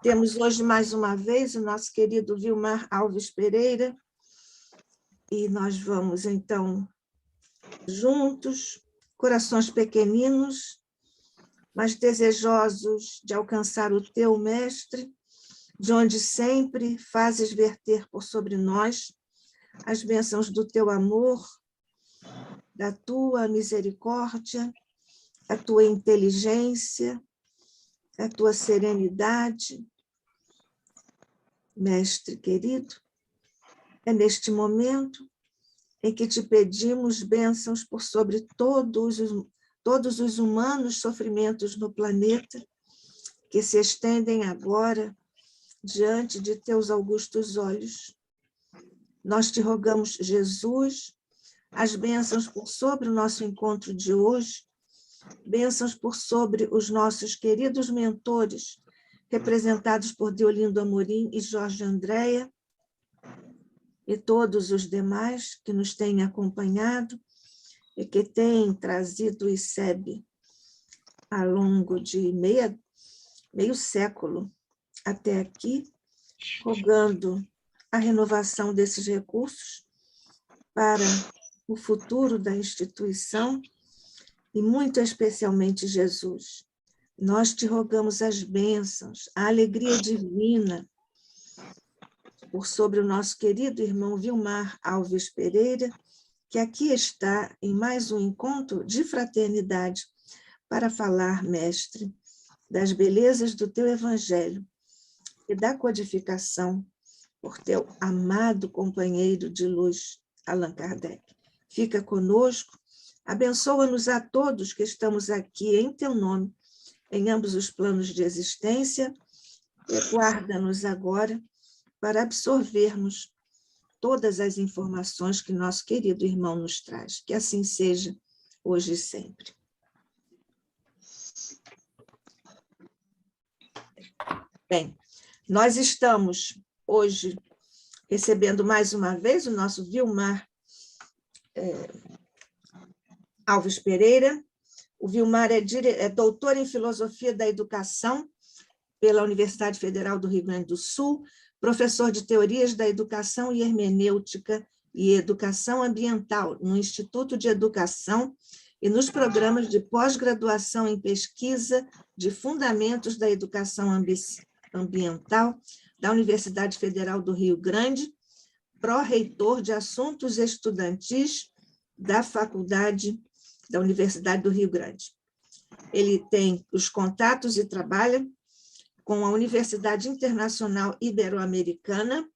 Temos hoje, mais uma vez, o nosso querido Vilmar Alves Pereira, e nós vamos, então, juntos, corações pequeninos, mas desejosos de alcançar o teu mestre, de onde sempre fazes verter por sobre nós as bênçãos do teu amor, da tua misericórdia, a tua inteligência, a tua serenidade. Mestre querido, é neste momento em que te pedimos bênçãos por sobre todos os humanos sofrimentos no planeta, que se estendem agora diante de teus augustos olhos. Nós te rogamos, Jesus, as bênçãos por sobre o nosso encontro de hoje, bênçãos por sobre os nossos queridos mentores, representados por Deolindo Amorim e Jorge Andréa, e todos os demais que nos têm acompanhado e que têm trazido o ICEB ao longo de meio século até aqui, rogando a renovação desses recursos para o futuro da instituição e, muito especialmente, Jesus. Nós te rogamos as bênçãos, a alegria divina por sobre o nosso querido irmão Vilmar Alves Pereira, que aqui está em mais um encontro de fraternidade para falar, mestre, das belezas do teu evangelho e da codificação por teu amado companheiro de luz, Allan Kardec. Fica conosco, abençoa-nos a todos que estamos aqui em teu nome, em ambos os planos de existência, e guarda-nos agora para absorvermos todas as informações que nosso querido irmão nos traz. Que assim seja, hoje e sempre. Bem, nós estamos hoje recebendo mais uma vez o nosso Vilmar Alves Pereira. O Vilmar é doutor em Filosofia da Educação pela Universidade Federal do Rio Grande do Sul, professor de Teorias da Educação e Hermenêutica e Educação Ambiental no Instituto de Educação e nos programas de pós-graduação em Pesquisa de Fundamentos da Educação Ambiental da Universidade Federal do Rio Grande, pró-reitor de Assuntos Estudantis da Faculdade da Universidade do Rio Grande. Ele tem os contatos e trabalha com a Universidade Internacional Ibero-Americana,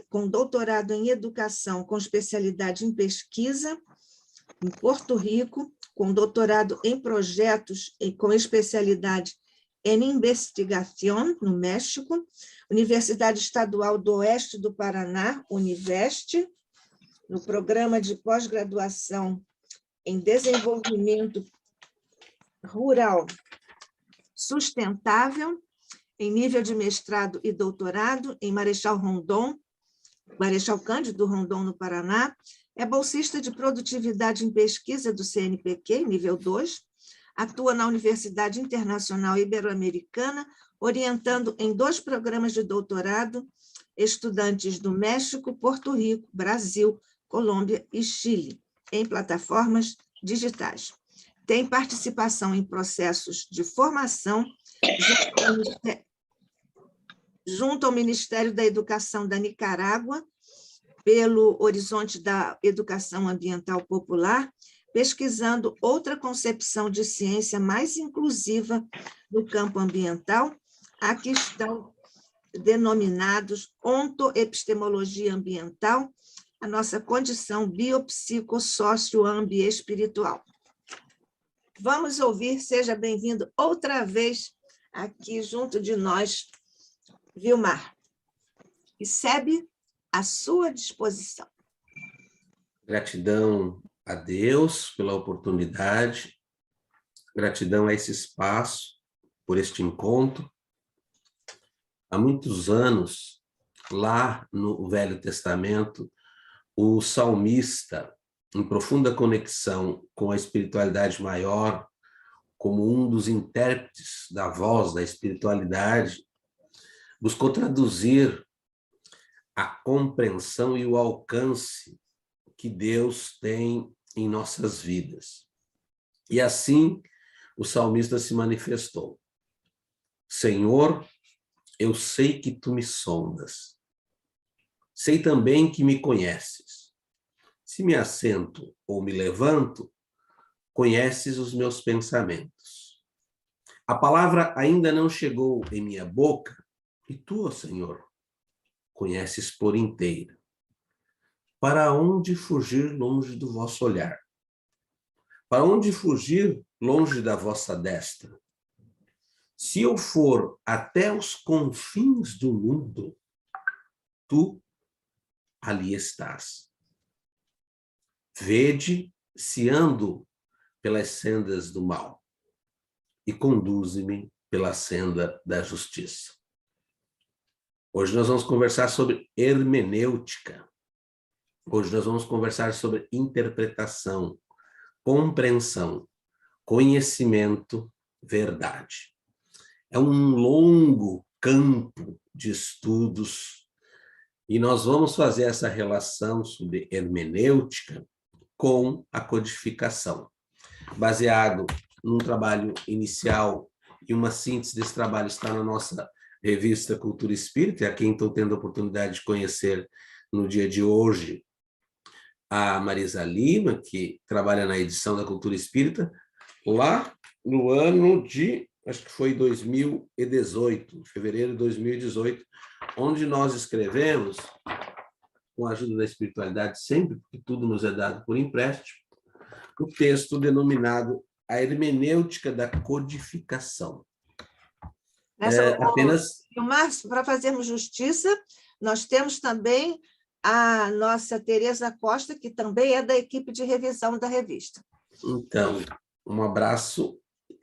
com doutorado em Educação, com especialidade em Pesquisa, em Porto Rico, com doutorado em Projetos e com especialidade em Investigación, no México, Universidade Estadual do Oeste do Paraná, Univeste, no programa de pós-graduação em Desenvolvimento Rural Sustentável, em nível de mestrado e doutorado em Marechal Cândido Rondon, no Paraná, é bolsista de produtividade em pesquisa do CNPq, nível 2, atua na Universidade Internacional Ibero-Americana, orientando em 2 programas de doutorado estudantes do México, Porto Rico, Brasil, Colômbia e Chile, em plataformas digitais. Tem participação em processos de formação junto ao Ministério da Educação da Nicarágua, pelo Horizonte da Educação Ambiental Popular, pesquisando outra concepção de ciência mais inclusiva no campo ambiental, a que estão denominados ontoepistemologia ambiental, a nossa condição biopsicossócio-ambiespiritual. Vamos ouvir, seja bem-vindo outra vez aqui junto de nós, Vilmar. ICEB à sua disposição. Gratidão a Deus pela oportunidade, gratidão a esse espaço, por este encontro. Há muitos anos, lá no Velho Testamento, o salmista, em profunda conexão com a espiritualidade maior, como um dos intérpretes da voz da espiritualidade, buscou traduzir a compreensão e o alcance que Deus tem em nossas vidas. E assim o salmista se manifestou: Senhor, eu sei que tu me sondas. Sei também que me conheces. Se me assento ou me levanto, conheces os meus pensamentos. A palavra ainda não chegou em minha boca, e tu, ó Senhor, conheces por inteiro. Para onde fugir longe do vosso olhar? Para onde fugir longe da vossa destra? Se eu for até os confins do mundo, tu ali estás. Vede se ando pelas sendas do mal e conduze-me pela senda da justiça. Hoje nós vamos conversar sobre hermenêutica. Hoje nós vamos conversar sobre interpretação, compreensão, conhecimento, verdade. É um longo campo de estudos e nós vamos fazer essa relação sobre hermenêutica com a codificação, baseado num trabalho inicial, e uma síntese desse trabalho está na nossa revista Cultura Espírita, a quem estou tendo a oportunidade de conhecer no dia de hoje, a Marisa Lima, que trabalha na edição da Cultura Espírita, lá no ano de, acho que foi 2018, fevereiro de 2018, onde nós escrevemos, com a ajuda da espiritualidade sempre, porque tudo nos é dado por empréstimo, o texto denominado A Hermenêutica da Codificação. Para fazermos justiça, nós temos também a nossa Tereza Costa, que também é da equipe de revisão da revista. Então, um abraço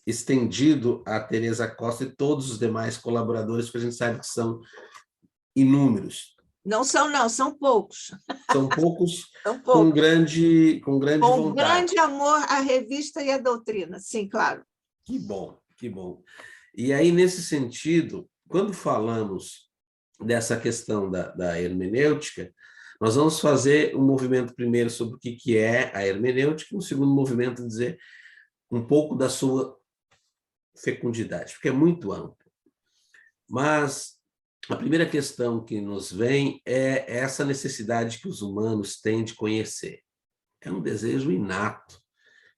estendido a Tereza Costa e todos os demais colaboradores, porque a gente sabe que são inúmeros. Não, são poucos. São poucos, são poucos. com grande vontade. Com grande amor à revista e à doutrina, sim, claro. Que bom, que bom. E aí, nesse sentido, quando falamos dessa questão da hermenêutica, nós vamos fazer um movimento primeiro sobre o que é a hermenêutica, e um segundo movimento dizer um pouco da sua fecundidade, porque é muito amplo. Mas a primeira questão que nos vem é essa necessidade que os humanos têm de conhecer. É um desejo inato.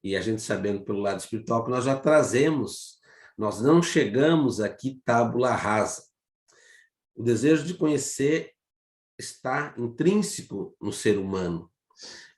E a gente sabendo pelo lado espiritual que nós já trazemos, nós não chegamos aqui tábula rasa. O desejo de conhecer está intrínseco no ser humano.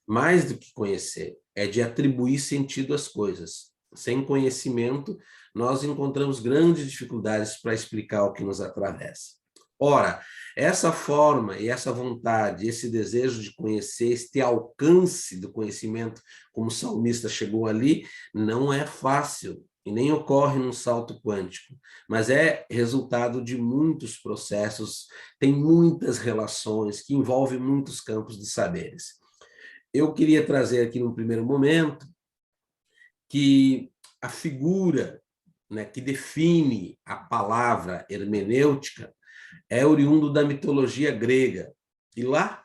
Mais do que conhecer, é de atribuir sentido às coisas. Sem conhecimento, nós encontramos grandes dificuldades para explicar o que nos atravessa. Ora, essa forma e essa vontade, esse desejo de conhecer, este alcance do conhecimento, como o salmista chegou ali, não é fácil e nem ocorre num salto quântico, mas é resultado de muitos processos, tem muitas relações que envolvem muitos campos de saberes. Eu queria trazer aqui, num primeiro momento, que a figura, né, que define a palavra hermenêutica é oriundo da mitologia grega. E lá,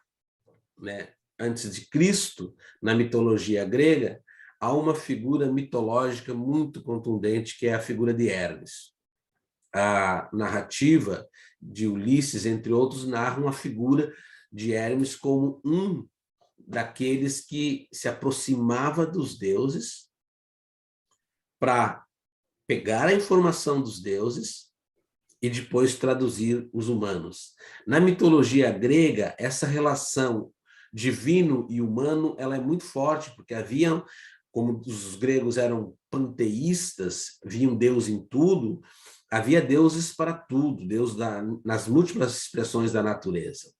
né, antes de Cristo, na mitologia grega, há uma figura mitológica muito contundente, que é a figura de Hermes. A narrativa de Ulisses, entre outros, narra uma figura de Hermes como um daqueles que se aproximava dos deuses para pegar a informação dos deuses e depois traduzir os humanos. Na mitologia grega, essa relação divino e humano ela é muito forte, porque haviam, como os gregos eram panteístas, viam Deus em tudo, havia deuses para tudo, Deus nas múltiplas expressões da natureza.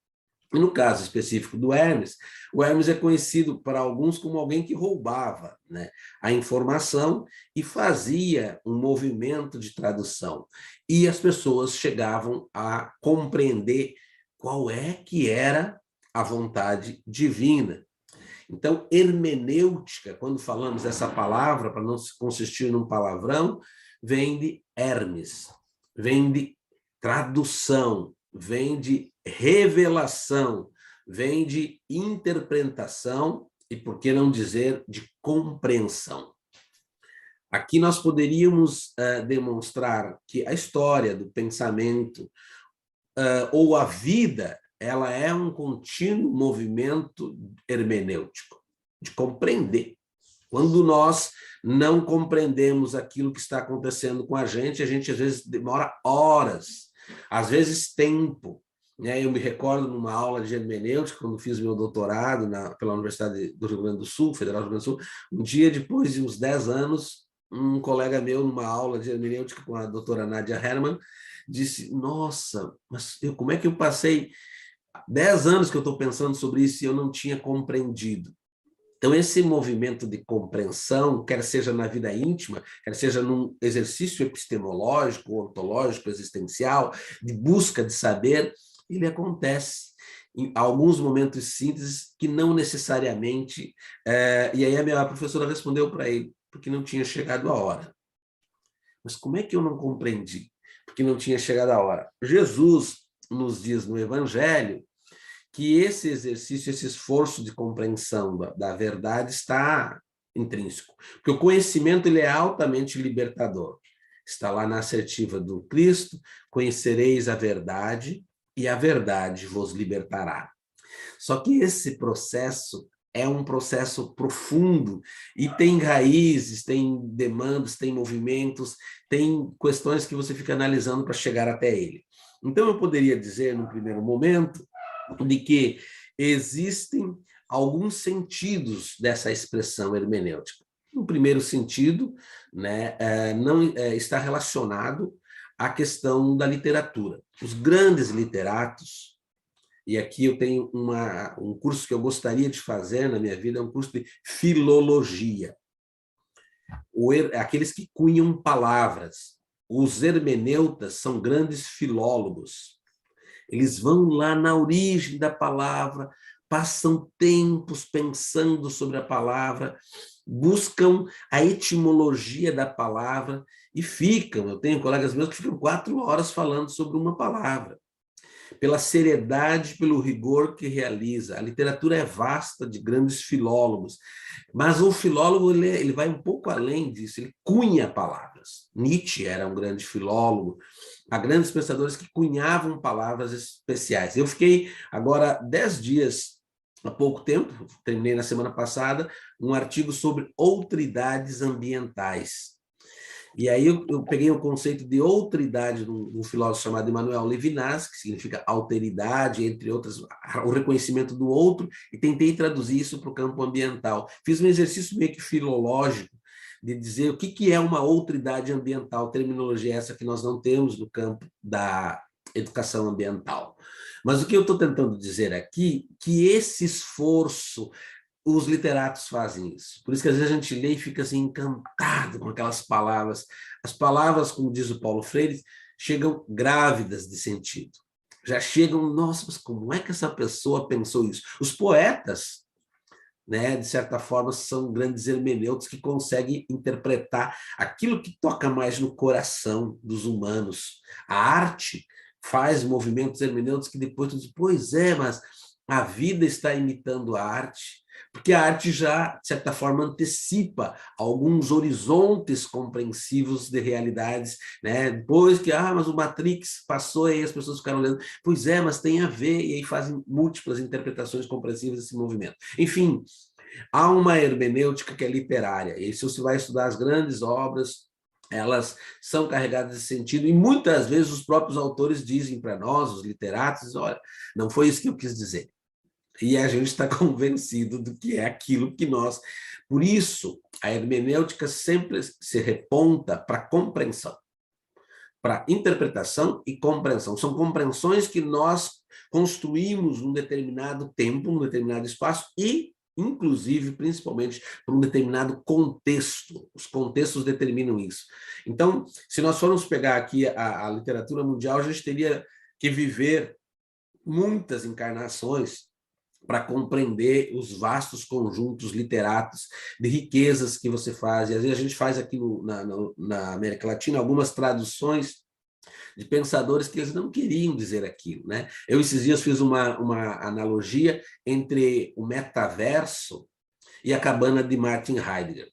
E no caso específico do Hermes, o Hermes é conhecido para alguns como alguém que roubava, né, a informação e fazia um movimento de tradução. E as pessoas chegavam a compreender qual é que era a vontade divina. Então, hermenêutica, quando falamos essa palavra, para não consistir num palavrão, vem de Hermes, vem de tradução, vem de revelação, vem de interpretação e, por que não dizer, de compreensão. Aqui nós poderíamos demonstrar que a história do pensamento ou a vida, ela é um contínuo movimento hermenêutico, de compreender. Quando nós não compreendemos aquilo que está acontecendo com a gente às vezes demora horas, às vezes tempo. Né? Eu me recordo numa aula de hermenêutica, quando fiz meu doutorado pela Universidade do Rio Grande do Sul, Federal do Rio Grande do Sul, um dia depois de uns 10 anos, um colega meu, numa aula de hermenêutica com a doutora Nádia Hermann, disse, nossa, mas como é que eu passei 10 anos que eu estou pensando sobre isso e eu não tinha compreendido? Então, esse movimento de compreensão, quer seja na vida íntima, quer seja num exercício epistemológico, ontológico, existencial, de busca de saber, ele acontece em alguns momentos de síntese que não necessariamente... e aí a minha professora respondeu para ele, porque não tinha chegado a hora. Mas como é que eu não compreendi? Porque não tinha chegado a hora. Jesus nos diz no Evangelho que esse exercício, esse esforço de compreensão da verdade está intrínseco. Porque o conhecimento ele é altamente libertador. Está lá na assertiva do Cristo, conhecereis a verdade e a verdade vos libertará. Só que esse processo é um processo profundo e tem raízes, tem demandas, tem movimentos, tem questões que você fica analisando para chegar até ele. Então, eu poderia dizer, no primeiro momento, de que existem alguns sentidos dessa expressão hermenêutica. No primeiro sentido, né, não está relacionado à questão da literatura. Os grandes literatos, e aqui eu tenho um curso que eu gostaria de fazer na minha vida, é um curso de filologia. Aqueles que cunham palavras. Os hermeneutas são grandes filólogos. Eles vão lá na origem da palavra, passam tempos pensando sobre a palavra, buscam a etimologia da palavra e ficam. Eu tenho colegas meus que ficam 4 horas falando sobre uma palavra. Pela seriedade, pelo rigor que realiza. A literatura é vasta de grandes filólogos, mas o filólogo ele vai um pouco além disso, ele cunha palavras. Nietzsche era um grande filólogo, há grandes pensadores que cunhavam palavras especiais. Eu fiquei agora 10 dias, há pouco tempo, terminei na semana passada, um artigo sobre outridades ambientais. E aí eu peguei o conceito de outridade de um filósofo chamado Emmanuel Levinas, que significa alteridade, entre outras, o reconhecimento do outro, e tentei traduzir isso para o campo ambiental. Fiz um exercício meio que filológico, de dizer o que é uma outridade ambiental, terminologia essa que nós não temos no campo da educação ambiental. Mas o que eu estou tentando dizer aqui, que esse esforço, os literatos fazem isso. Por isso que às vezes a gente lê e fica assim encantado com aquelas palavras. As palavras, como diz o Paulo Freire, chegam grávidas de sentido. Já chegam, nossa, mas como é que essa pessoa pensou isso? Os poetas, né, de certa forma, são grandes hermeneutas que conseguem interpretar aquilo que toca mais no coração dos humanos. A arte faz movimentos hermenêuticos que depois tu diz, pois é, mas a vida está imitando a arte, porque a arte já, de certa forma, antecipa alguns horizontes compreensivos de realidades, né? Depois que, mas o Matrix passou e aí as pessoas ficaram lendo, pois é, mas tem a ver, e aí fazem múltiplas interpretações compreensivas desse movimento. Enfim, há uma hermenêutica que é literária, e se você vai estudar as grandes obras, elas são carregadas de sentido, e muitas vezes os próprios autores dizem para nós, os literatos, olha, não foi isso que eu quis dizer. E a gente está convencido do que é aquilo que nós... Por isso, a hermenêutica sempre se reponta para a compreensão, para interpretação e compreensão. São compreensões que nós construímos num determinado tempo, num determinado espaço e, inclusive, principalmente, por um determinado contexto. Os contextos determinam isso. Então, se nós formos pegar aqui a literatura mundial, a gente teria que viver muitas encarnações para compreender os vastos conjuntos literatos de riquezas que você faz. E às vezes a gente faz aqui na América Latina algumas traduções de pensadores que eles não queriam dizer aquilo, né? Eu, esses dias, fiz uma analogia entre o metaverso e a cabana de Martin Heidegger,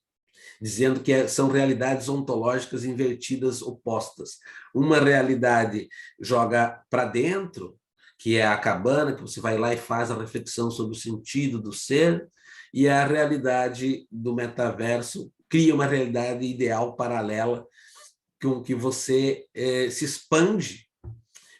dizendo que são realidades ontológicas invertidas, opostas. Uma realidade joga para dentro, que é a cabana, que você vai lá e faz a reflexão sobre o sentido do ser, e a realidade do metaverso cria uma realidade ideal paralela com que você se expande,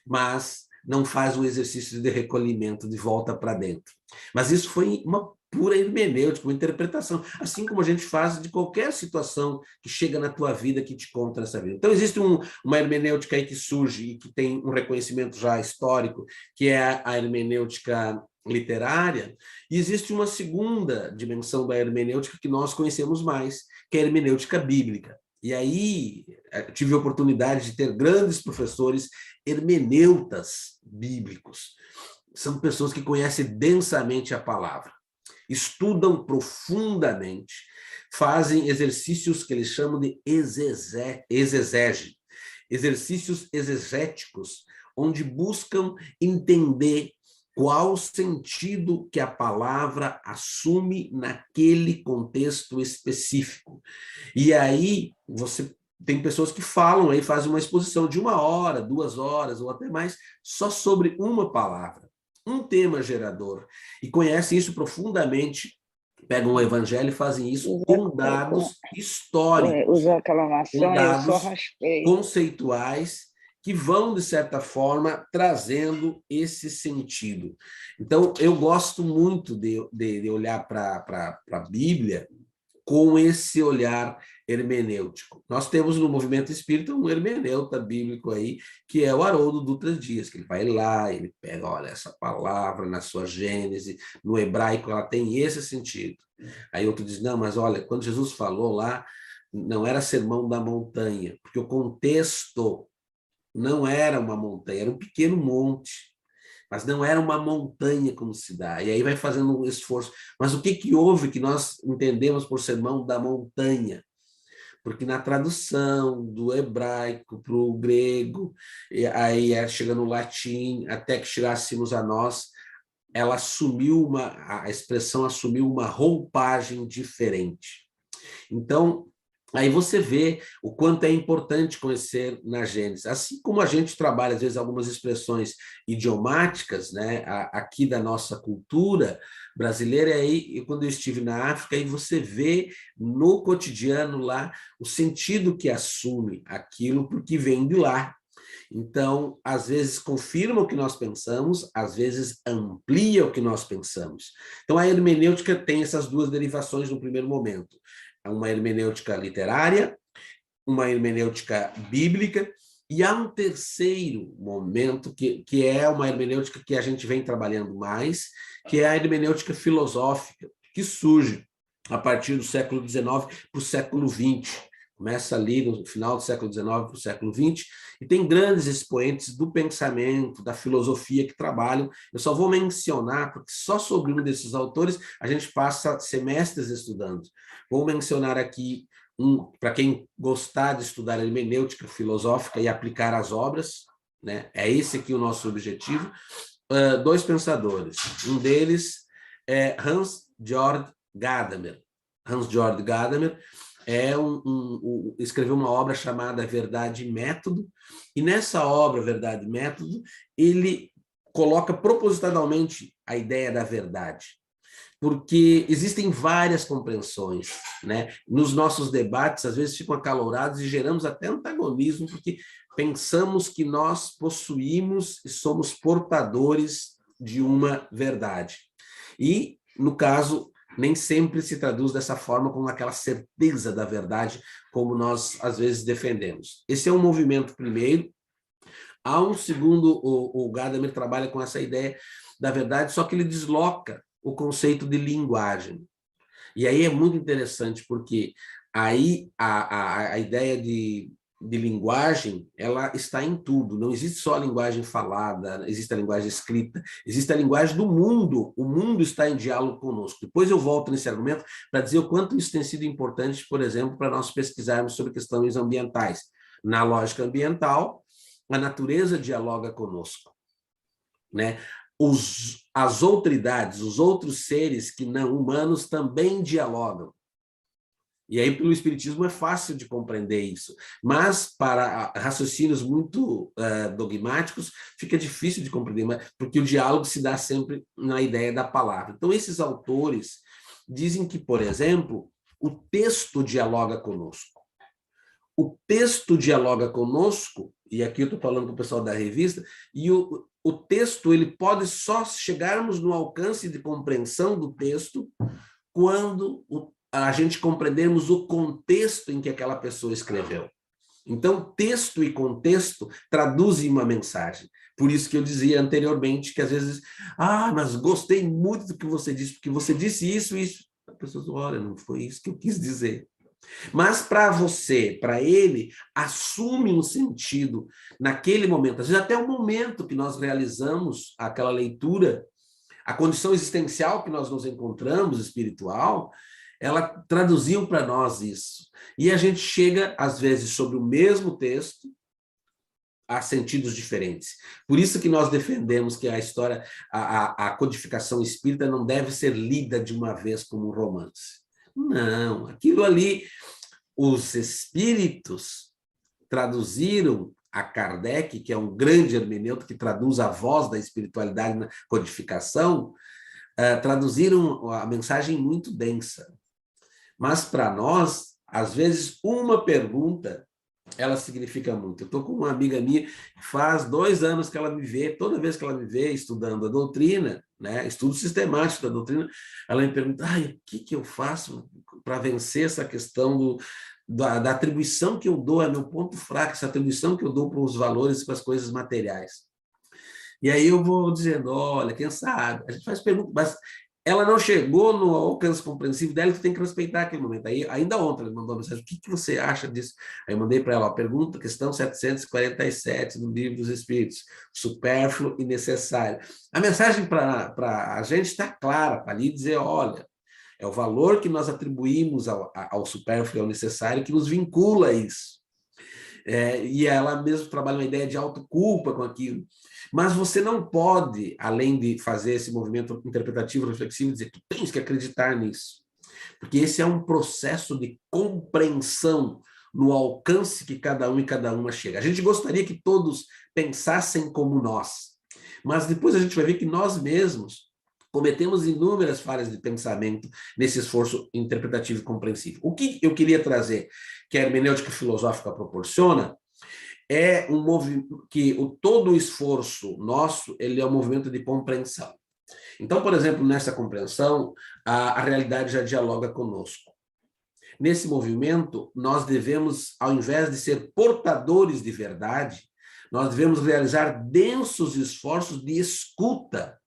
mas não faz um exercício de recolhimento de volta para dentro. Mas isso foi uma pura hermenêutica, uma interpretação, assim como a gente faz de qualquer situação que chega na tua vida, que te conta nessa vida. Então, existe uma hermenêutica aí que surge e que tem um reconhecimento já histórico, que é a hermenêutica literária, e existe uma segunda dimensão da hermenêutica que nós conhecemos mais, que é a hermenêutica bíblica. E aí tive a oportunidade de ter grandes professores hermeneutas bíblicos. São pessoas que conhecem densamente a palavra, estudam profundamente, fazem exercícios que eles chamam de exegese, exercícios exegéticos, onde buscam entender qual o sentido que a palavra assume naquele contexto específico. E aí você tem pessoas que falam aí, fazem uma exposição de 1 hora, 2 horas, ou até mais, só sobre uma palavra, um tema gerador, e conhecem isso profundamente, pegam o evangelho e fazem isso com dados históricos, usou aquela maçã, com eu só dados raspei. conceituais que vão, de certa forma, trazendo esse sentido. Então, eu gosto muito de olhar para a Bíblia com esse olhar hermenêutico. Nós temos no movimento espírita um hermeneuta bíblico aí, que é o Haroldo Dutra Dias, que ele vai lá, ele pega, olha, essa palavra na sua Gênese, no hebraico ela tem esse sentido. Aí outro diz, não, mas olha, quando Jesus falou lá, não era sermão da montanha, porque o contexto não era uma montanha, era um pequeno monte, mas não era uma montanha como se dá. E aí vai fazendo um esforço. Mas o que houve que nós entendemos por sermão da montanha? Porque na tradução do hebraico para o grego, e aí chega no latim, até que chegássemos a nós, ela assumiu a expressão assumiu uma roupagem diferente. Então, aí você vê o quanto é importante conhecer na Gênese. Assim como a gente trabalha, às vezes, algumas expressões idiomáticas, né, aqui da nossa cultura brasileira, aí, quando eu estive na África, aí você vê no cotidiano lá o sentido que assume aquilo, porque vem de lá. Então, às vezes confirma o que nós pensamos, às vezes amplia o que nós pensamos. Então, a hermenêutica tem essas duas derivações no primeiro momento. Uma hermenêutica literária, uma hermenêutica bíblica, e há um terceiro momento, que é uma hermenêutica que a gente vem trabalhando mais, que é a hermenêutica filosófica, que surge a partir do século XIX para o século XX. Começa ali no final do século XIX para o século XX, e tem grandes expoentes do pensamento, da filosofia que trabalham. Eu só vou mencionar, porque só sobre um desses autores a gente passa semestres estudando. Vou mencionar aqui, para quem gostar de estudar hermenêutica filosófica e aplicar as obras, né? É esse aqui o nosso objetivo. 2 pensadores. Um deles é Hans-Georg Gadamer. Hans-Georg Gadamer escreveu uma obra chamada Verdade e Método, e nessa obra, Verdade e Método, ele coloca propositadamente a ideia da verdade, porque existem várias compreensões, né? Nos nossos debates, às vezes ficam acalorados e geramos até antagonismo, porque pensamos que nós possuímos e somos portadores de uma verdade. E, no caso, nem sempre se traduz dessa forma, com aquela certeza da verdade, como nós, às vezes, defendemos. Esse é um movimento primeiro. Há um segundo, o Gadamer trabalha com essa ideia da verdade, só que ele desloca o conceito de linguagem. E aí é muito interessante, porque aí a ideia de de linguagem, ela está em tudo. Não existe só a linguagem falada, existe a linguagem escrita, existe a linguagem do mundo. O mundo está em diálogo conosco. Depois eu volto nesse argumento para dizer o quanto isso tem sido importante, por exemplo, para nós pesquisarmos sobre questões ambientais. Na lógica ambiental, a natureza dialoga conosco, né? As outridades, os outros seres que não humanos também dialogam. E aí, pelo Espiritismo, é fácil de compreender isso. Mas, para raciocínios muito dogmáticos, fica difícil de compreender, porque o diálogo se dá sempre na ideia da palavra. Então, esses autores dizem que, por exemplo, o texto dialoga conosco. O texto dialoga conosco, e aqui eu estou falando com o pessoal da revista, e o texto ele pode só chegarmos no alcance de compreensão do texto quando a gente compreendermos o contexto em que aquela pessoa escreveu. Então, texto e contexto traduzem uma mensagem. Por isso que eu dizia anteriormente que às vezes, mas gostei muito do que você disse, porque você disse isso e isso. A pessoa diz, olha, não foi isso que eu quis dizer. Mas para você, para ele, assume um sentido naquele momento. Às vezes até o momento que nós realizamos aquela leitura, a condição existencial que nós nos encontramos, espiritual, ela traduziu para nós isso. E a gente chega, às vezes, sobre o mesmo texto, a sentidos diferentes. Por isso que nós defendemos que a história, a codificação espírita não deve ser lida de uma vez como um romance. Não, aquilo ali, os espíritos traduziram a Kardec, que é um grande hermeneuta que traduz a voz da espiritualidade na codificação, traduziram a mensagem muito densa. Mas para nós, às vezes, uma pergunta, ela significa muito. Eu estou com uma amiga minha que faz 2 anos que ela me vê, toda vez que ela me vê estudando a doutrina, né, estudo sistemático da doutrina, ela me pergunta, o que eu faço para vencer essa questão da atribuição que eu dou, é meu ponto fraco, essa atribuição que eu dou para os valores e para as coisas materiais. E aí eu vou dizendo, olha, quem sabe? A gente faz perguntas, mas ela não chegou no alcance compreensivo dela, tu tem que respeitar aquele momento. Aí, ainda ontem ela mandou uma mensagem, o que você acha disso? Aí eu mandei para ela, pergunta, questão 747 do Livro dos Espíritos, supérfluo e necessário. A mensagem para a gente está clara, para ali dizer, olha, é o valor que nós atribuímos ao supérfluo e ao necessário que nos vincula a isso. E ela mesmo trabalha uma ideia de autoculpa com aquilo. Mas você não pode, além de fazer esse movimento interpretativo, reflexivo, dizer que tu tens que acreditar nisso. Porque esse é um processo de compreensão no alcance que cada um e cada uma chega. A gente gostaria que todos pensassem como nós, mas depois a gente vai ver que nós mesmos cometemos inúmeras falhas de pensamento nesse esforço interpretativo e compreensivo. O que eu queria trazer, que a hermenêutica filosófica proporciona, é um movimento que todo o esforço nosso, ele é um movimento de compreensão. Então, por exemplo, nessa compreensão, a realidade já dialoga conosco. Nesse movimento, nós devemos, ao invés de ser portadores de verdade, nós devemos realizar densos esforços de escuta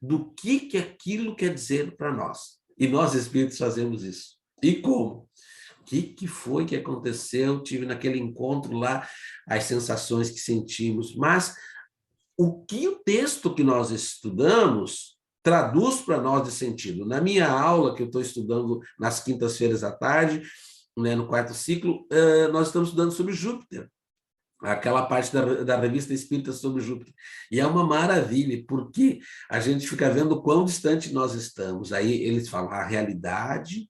do que aquilo quer dizer para nós. E nós, espíritos, fazemos isso. E como? O que foi que aconteceu? Tive naquele encontro lá as sensações que sentimos. Mas o que o texto que nós estudamos traduz para nós de sentido? Na minha aula, que eu estou estudando nas quintas-feiras à tarde, né, no 4º ciclo, nós estamos estudando sobre Júpiter. Aquela parte da revista Espírita sobre Júpiter. E é uma maravilha, porque a gente fica vendo o quão distante nós estamos. Aí eles falam, a realidade,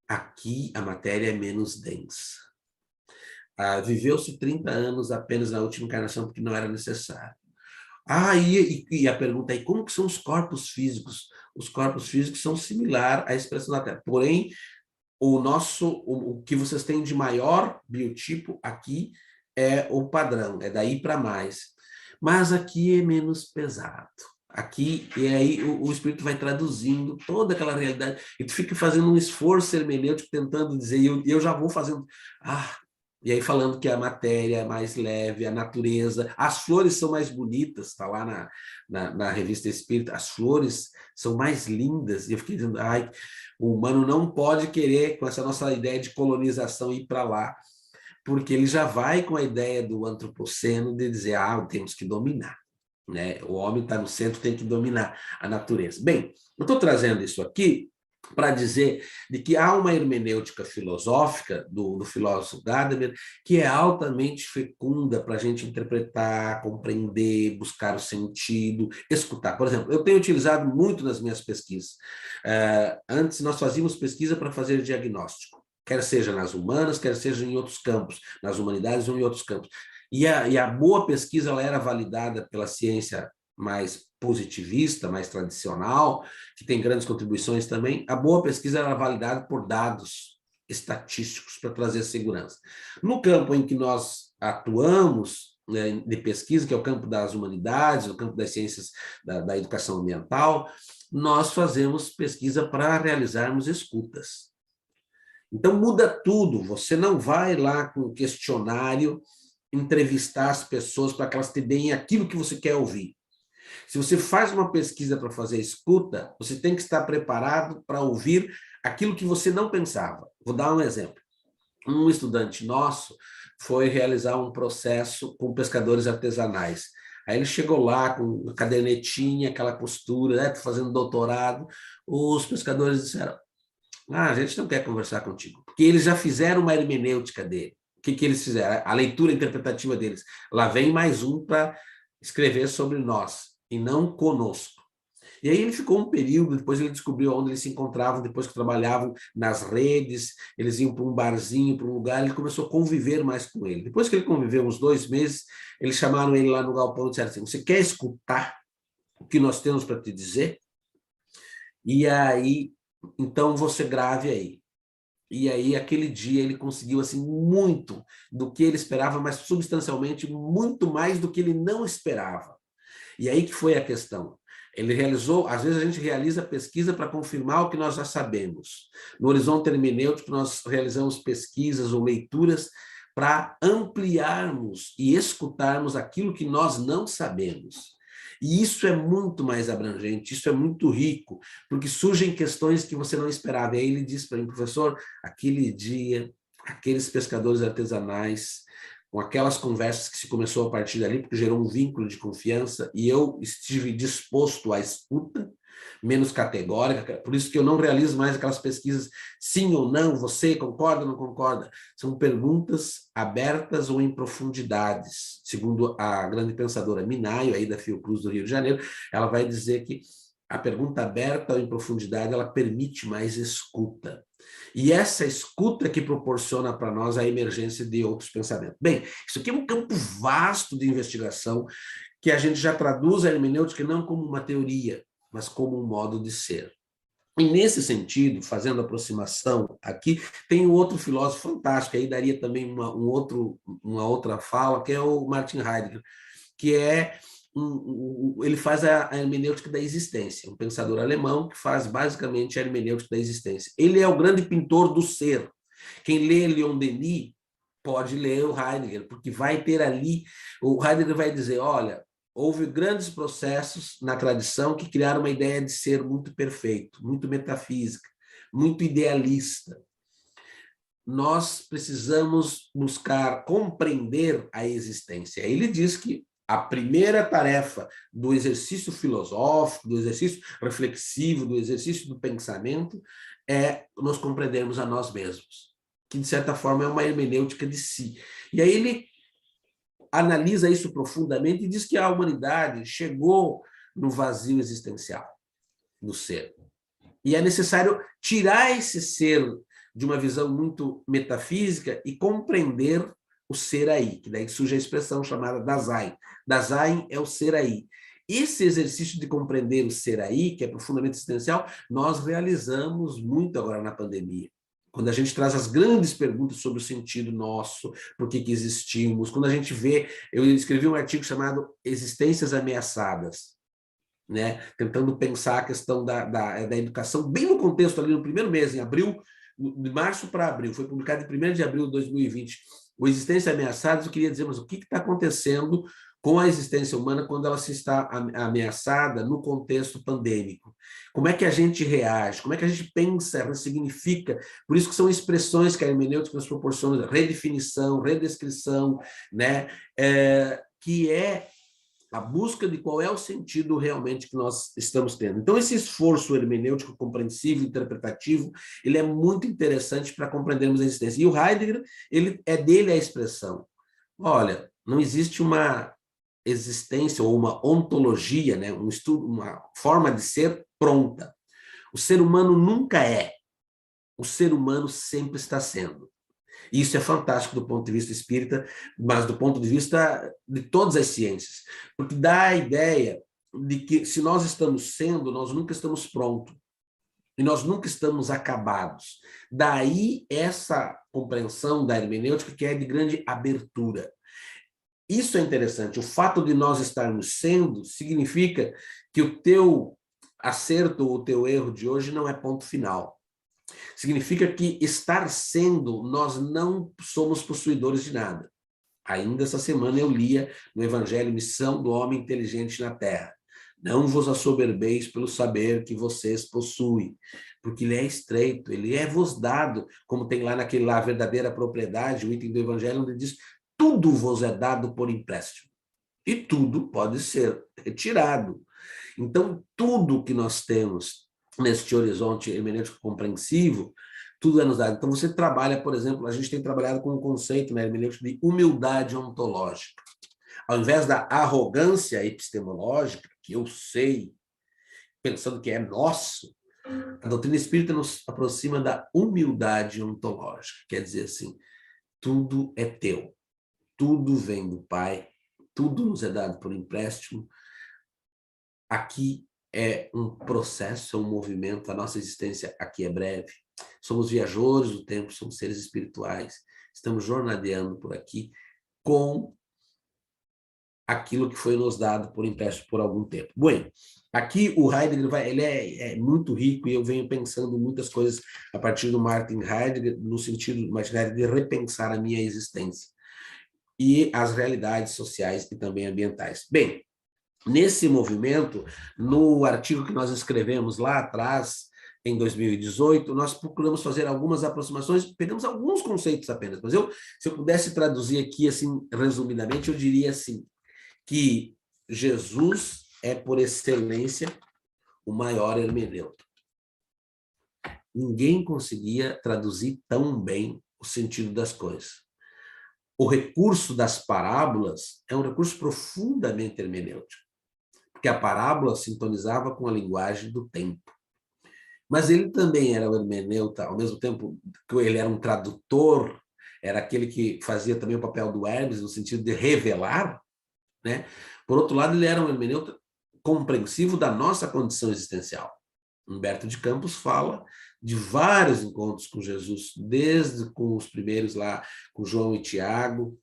aqui a matéria é menos densa. Viveu-se 30 anos apenas na última encarnação, porque não era necessário. E a pergunta é, como que são os corpos físicos? Os corpos físicos são similares à expressão da Terra. Porém, o que vocês têm de maior biotipo aqui é o padrão, é daí para mais. Mas aqui é menos pesado. Aqui, e aí o espírito vai traduzindo toda aquela realidade, e tu fica fazendo um esforço hermenêutico, tentando dizer, e eu já vou fazendo, e aí falando que a matéria é mais leve, a natureza, as flores são mais bonitas, está lá na revista Espírita, as flores são mais lindas, e eu fiquei dizendo, o humano não pode querer, com essa nossa ideia de colonização, ir para lá, porque ele já vai com a ideia do antropoceno de dizer, temos que dominar, né? O homem está no centro, tem que dominar a natureza. Bem, eu estou trazendo isso aqui para dizer de que há uma hermenêutica filosófica do filósofo Gadamer que é altamente fecunda para a gente interpretar, compreender, buscar o sentido, escutar. Por exemplo, eu tenho utilizado muito nas minhas pesquisas. Antes nós fazíamos pesquisa para fazer diagnóstico, quer seja nas humanas, quer seja em outros campos, nas humanidades ou em outros campos. E a boa pesquisa ela era validada pela ciência mais positivista, mais tradicional, que tem grandes contribuições também. A boa pesquisa era validada por dados estatísticos para trazer segurança. No campo em que nós atuamos, né, de pesquisa, que é o campo das humanidades, o campo das ciências da educação ambiental, nós fazemos pesquisa para realizarmos escutas. Então, muda tudo. Você não vai lá com um questionário entrevistar as pessoas para que elas te deem aquilo que você quer ouvir. Se você faz uma pesquisa para fazer escuta, você tem que estar preparado para ouvir aquilo que você não pensava. Vou dar um exemplo. Um estudante nosso foi realizar um processo com pescadores artesanais. Aí ele chegou lá com a cadernetinha, aquela postura, né, fazendo doutorado. Os pescadores disseram, a gente não quer conversar contigo, porque eles já fizeram uma hermenêutica dele. O que eles fizeram? A leitura interpretativa deles. Lá vem mais um para escrever sobre nós, e não conosco. E aí ele ficou um período, depois ele descobriu onde eles se encontravam, depois que trabalhavam nas redes, eles iam para um barzinho, para um lugar, ele começou a conviver mais com ele. Depois que ele conviveu uns 2 meses, eles chamaram ele lá no galpão e disseram assim, você quer escutar o que nós temos para te dizer? E aí, então você grave aí. E aí, aquele dia, ele conseguiu assim, muito do que ele esperava, mas substancialmente muito mais do que ele não esperava. E aí que foi a questão. Ele realizou, às vezes a gente realiza pesquisa para confirmar o que nós já sabemos. No horizonte hermenêutico, nós realizamos pesquisas ou leituras para ampliarmos e escutarmos aquilo que nós não sabemos. E isso é muito mais abrangente, isso é muito rico, porque surgem questões que você não esperava. E aí ele disse para mim, professor, aquele dia, aqueles pescadores artesanais, com aquelas conversas que se começou a partir dali, porque gerou um vínculo de confiança, e eu estive disposto à escuta, menos categórica, por isso que eu não realizo mais aquelas pesquisas sim ou não, você concorda ou não concorda? São perguntas abertas ou em profundidades. Segundo a grande pensadora Minayo, aí da Fiocruz do Rio de Janeiro, ela vai dizer que a pergunta aberta ou em profundidade, ela permite mais escuta. E essa escuta que proporciona para nós a emergência de outros pensamentos. Bem, isso aqui é um campo vasto de investigação que a gente já traduz a hermenêutica não como uma teoria, mas como um modo de ser. E nesse sentido, fazendo aproximação aqui, tem um outro filósofo fantástico, aí daria também uma outra fala, que é o Martin Heidegger, que é ele faz a hermenêutica da existência, um pensador alemão que faz basicamente a hermenêutica da existência. Ele é o grande pintor do ser. Quem lê Leon Denis pode ler o Heidegger, porque vai ter ali, o Heidegger vai dizer, olha, houve grandes processos na tradição que criaram uma ideia de ser muito perfeito, muito metafísica, muito idealista. Nós precisamos buscar compreender a existência. Ele diz que a primeira tarefa do exercício filosófico, do exercício reflexivo, do exercício do pensamento, é nós compreendermos a nós mesmos, que, de certa forma, é uma hermenêutica de si. E aí ele analisa isso profundamente e diz que a humanidade chegou no vazio existencial do ser. E é necessário tirar esse ser de uma visão muito metafísica e compreender o ser aí, que daí surge a expressão chamada Dasein. Dasein é o ser aí. Esse exercício de compreender o ser aí, que é profundamente existencial, nós realizamos muito agora na pandemia. Quando a gente traz as grandes perguntas sobre o sentido nosso, por que existimos, quando a gente vê, eu escrevi um artigo chamado Existências Ameaçadas, né? Tentando pensar a questão da educação, bem no contexto ali, no primeiro mês, em abril, de março para abril, foi publicado em 1º de abril de 2020, o Existências Ameaçadas. Eu queria dizer, mas o que está acontecendo com a existência humana quando ela se está ameaçada no contexto pandêmico. Como é que a gente reage? Como é que a gente pensa, ressignifica? Por isso que são expressões que a hermenêutica nos proporciona, redefinição, redescrição, né? Que é a busca de qual é o sentido realmente que nós estamos tendo. Então, esse esforço hermenêutico, compreensivo, interpretativo, ele é muito interessante para compreendermos a existência. E o Heidegger, dele a expressão. Olha, não existe uma existência ou uma ontologia, né? Um estudo, uma forma de ser pronta. O ser humano nunca é. O ser humano sempre está sendo. Isso é fantástico do ponto de vista espírita, mas do ponto de vista de todas as ciências, porque dá a ideia de que se nós estamos sendo, nós nunca estamos prontos, e nós nunca estamos acabados. Daí essa compreensão da hermenêutica que é de grande abertura. Isso é interessante, o fato de nós estarmos sendo significa que o teu acerto ou o teu erro de hoje não é ponto final. Significa que estar sendo, nós não somos possuidores de nada. Ainda essa semana eu lia no Evangelho Missão do Homem Inteligente na Terra. Não vos assoberbeis pelo saber que vocês possuem, porque ele é estreito, ele é vos dado, como tem lá naquele lá, a verdadeira propriedade, o item do Evangelho, onde diz, tudo vos é dado por empréstimo. E tudo pode ser retirado. Então, tudo que nós temos neste horizonte hermenêutico compreensivo, tudo é nos dado. Então, você trabalha, por exemplo, a gente tem trabalhado com um conceito na hermenêutica de humildade ontológica. Ao invés da arrogância epistemológica, que eu sei, pensando que é nosso, a doutrina espírita nos aproxima da humildade ontológica. Quer dizer assim, tudo é teu, tudo vem do Pai, tudo nos é dado por empréstimo. Aqui é um processo, é um movimento, a nossa existência aqui é breve. Somos viajores do tempo, somos seres espirituais, estamos jornadeando por aqui com aquilo que foi nos dado por empréstimo por algum tempo. Bom, aqui o Heidegger ele é muito rico e eu venho pensando muitas coisas a partir do Martin Heidegger, no sentido de repensar a minha existência e as realidades sociais e também ambientais. Bem, nesse movimento, no artigo que nós escrevemos lá atrás, em 2018, nós procuramos fazer algumas aproximações, pegamos alguns conceitos apenas, mas se eu pudesse traduzir aqui, assim, resumidamente, eu diria assim, que Jesus é, por excelência, o maior hermeneuta. Ninguém conseguia traduzir tão bem o sentido das coisas. O recurso das parábolas é um recurso profundamente hermenêutico, porque a parábola sintonizava com a linguagem do tempo. Mas ele também era o hermeneuta, ao mesmo tempo que ele era um tradutor, era aquele que fazia também o papel do Hermes, no sentido de revelar, né? Por outro lado, ele era um hermeneuta compreensivo da nossa condição existencial. Humberto de Campos fala de vários encontros com Jesus, desde com os primeiros lá, com João e Tiago,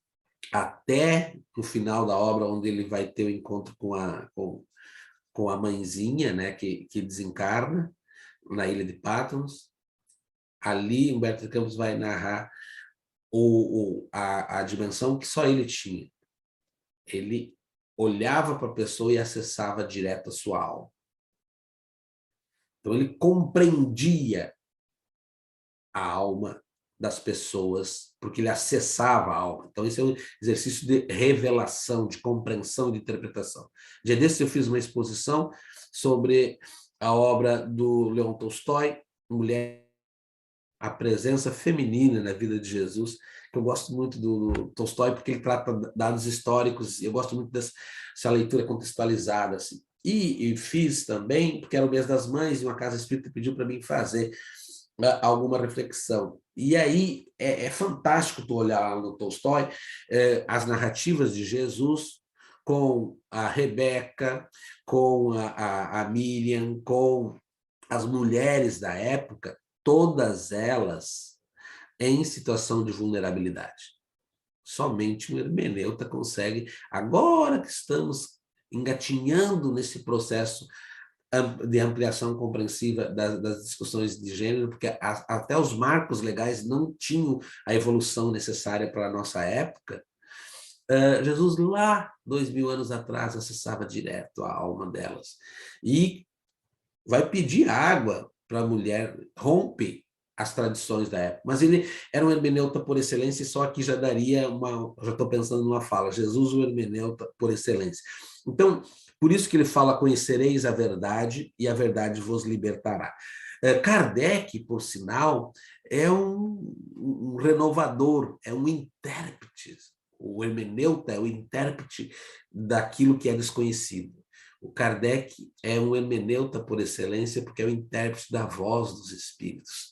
até no final da obra, onde ele vai ter o encontro com a mãezinha, né, que desencarna na ilha de Patmos. Ali, Humberto de Campos vai narrar a dimensão que só ele tinha. Ele olhava para a pessoa e acessava direto a sua alma. Então, ele compreendia a alma das pessoas, porque ele acessava a alma. Então, esse é um exercício de revelação, de compreensão, de interpretação. Dia desses eu fiz uma exposição sobre a obra do Leon Tolstói, Mulher, a presença feminina na vida de Jesus, que eu gosto muito do Tolstói, porque ele trata dados históricos, e eu gosto muito dessa leitura contextualizada, assim. E fiz também, porque era o mês das mães, e uma casa espírita pediu para mim fazer alguma reflexão. E aí é fantástico tu olhar no Tolstói as narrativas de Jesus com a Rebeca, com a Miriam, com as mulheres da época, todas elas em situação de vulnerabilidade. Somente um hermeneuta consegue, agora que estamos engatinhando nesse processo de ampliação compreensiva das discussões de gênero, porque até os marcos legais não tinham a evolução necessária para a nossa época, Jesus, lá, 2000 anos atrás, acessava direto a alma delas. E vai pedir água para a mulher, rompe as tradições da época. Mas ele era um hermeneuta por excelência, e só aqui já daria já estou pensando numa fala, Jesus o hermeneuta por excelência. Então, por isso que ele fala, conhecereis a verdade e a verdade vos libertará. Kardec, por sinal, é um renovador, é um intérprete. O hermeneuta é o intérprete daquilo que é desconhecido. O Kardec é um hermeneuta por excelência, porque é o intérprete da voz dos espíritos.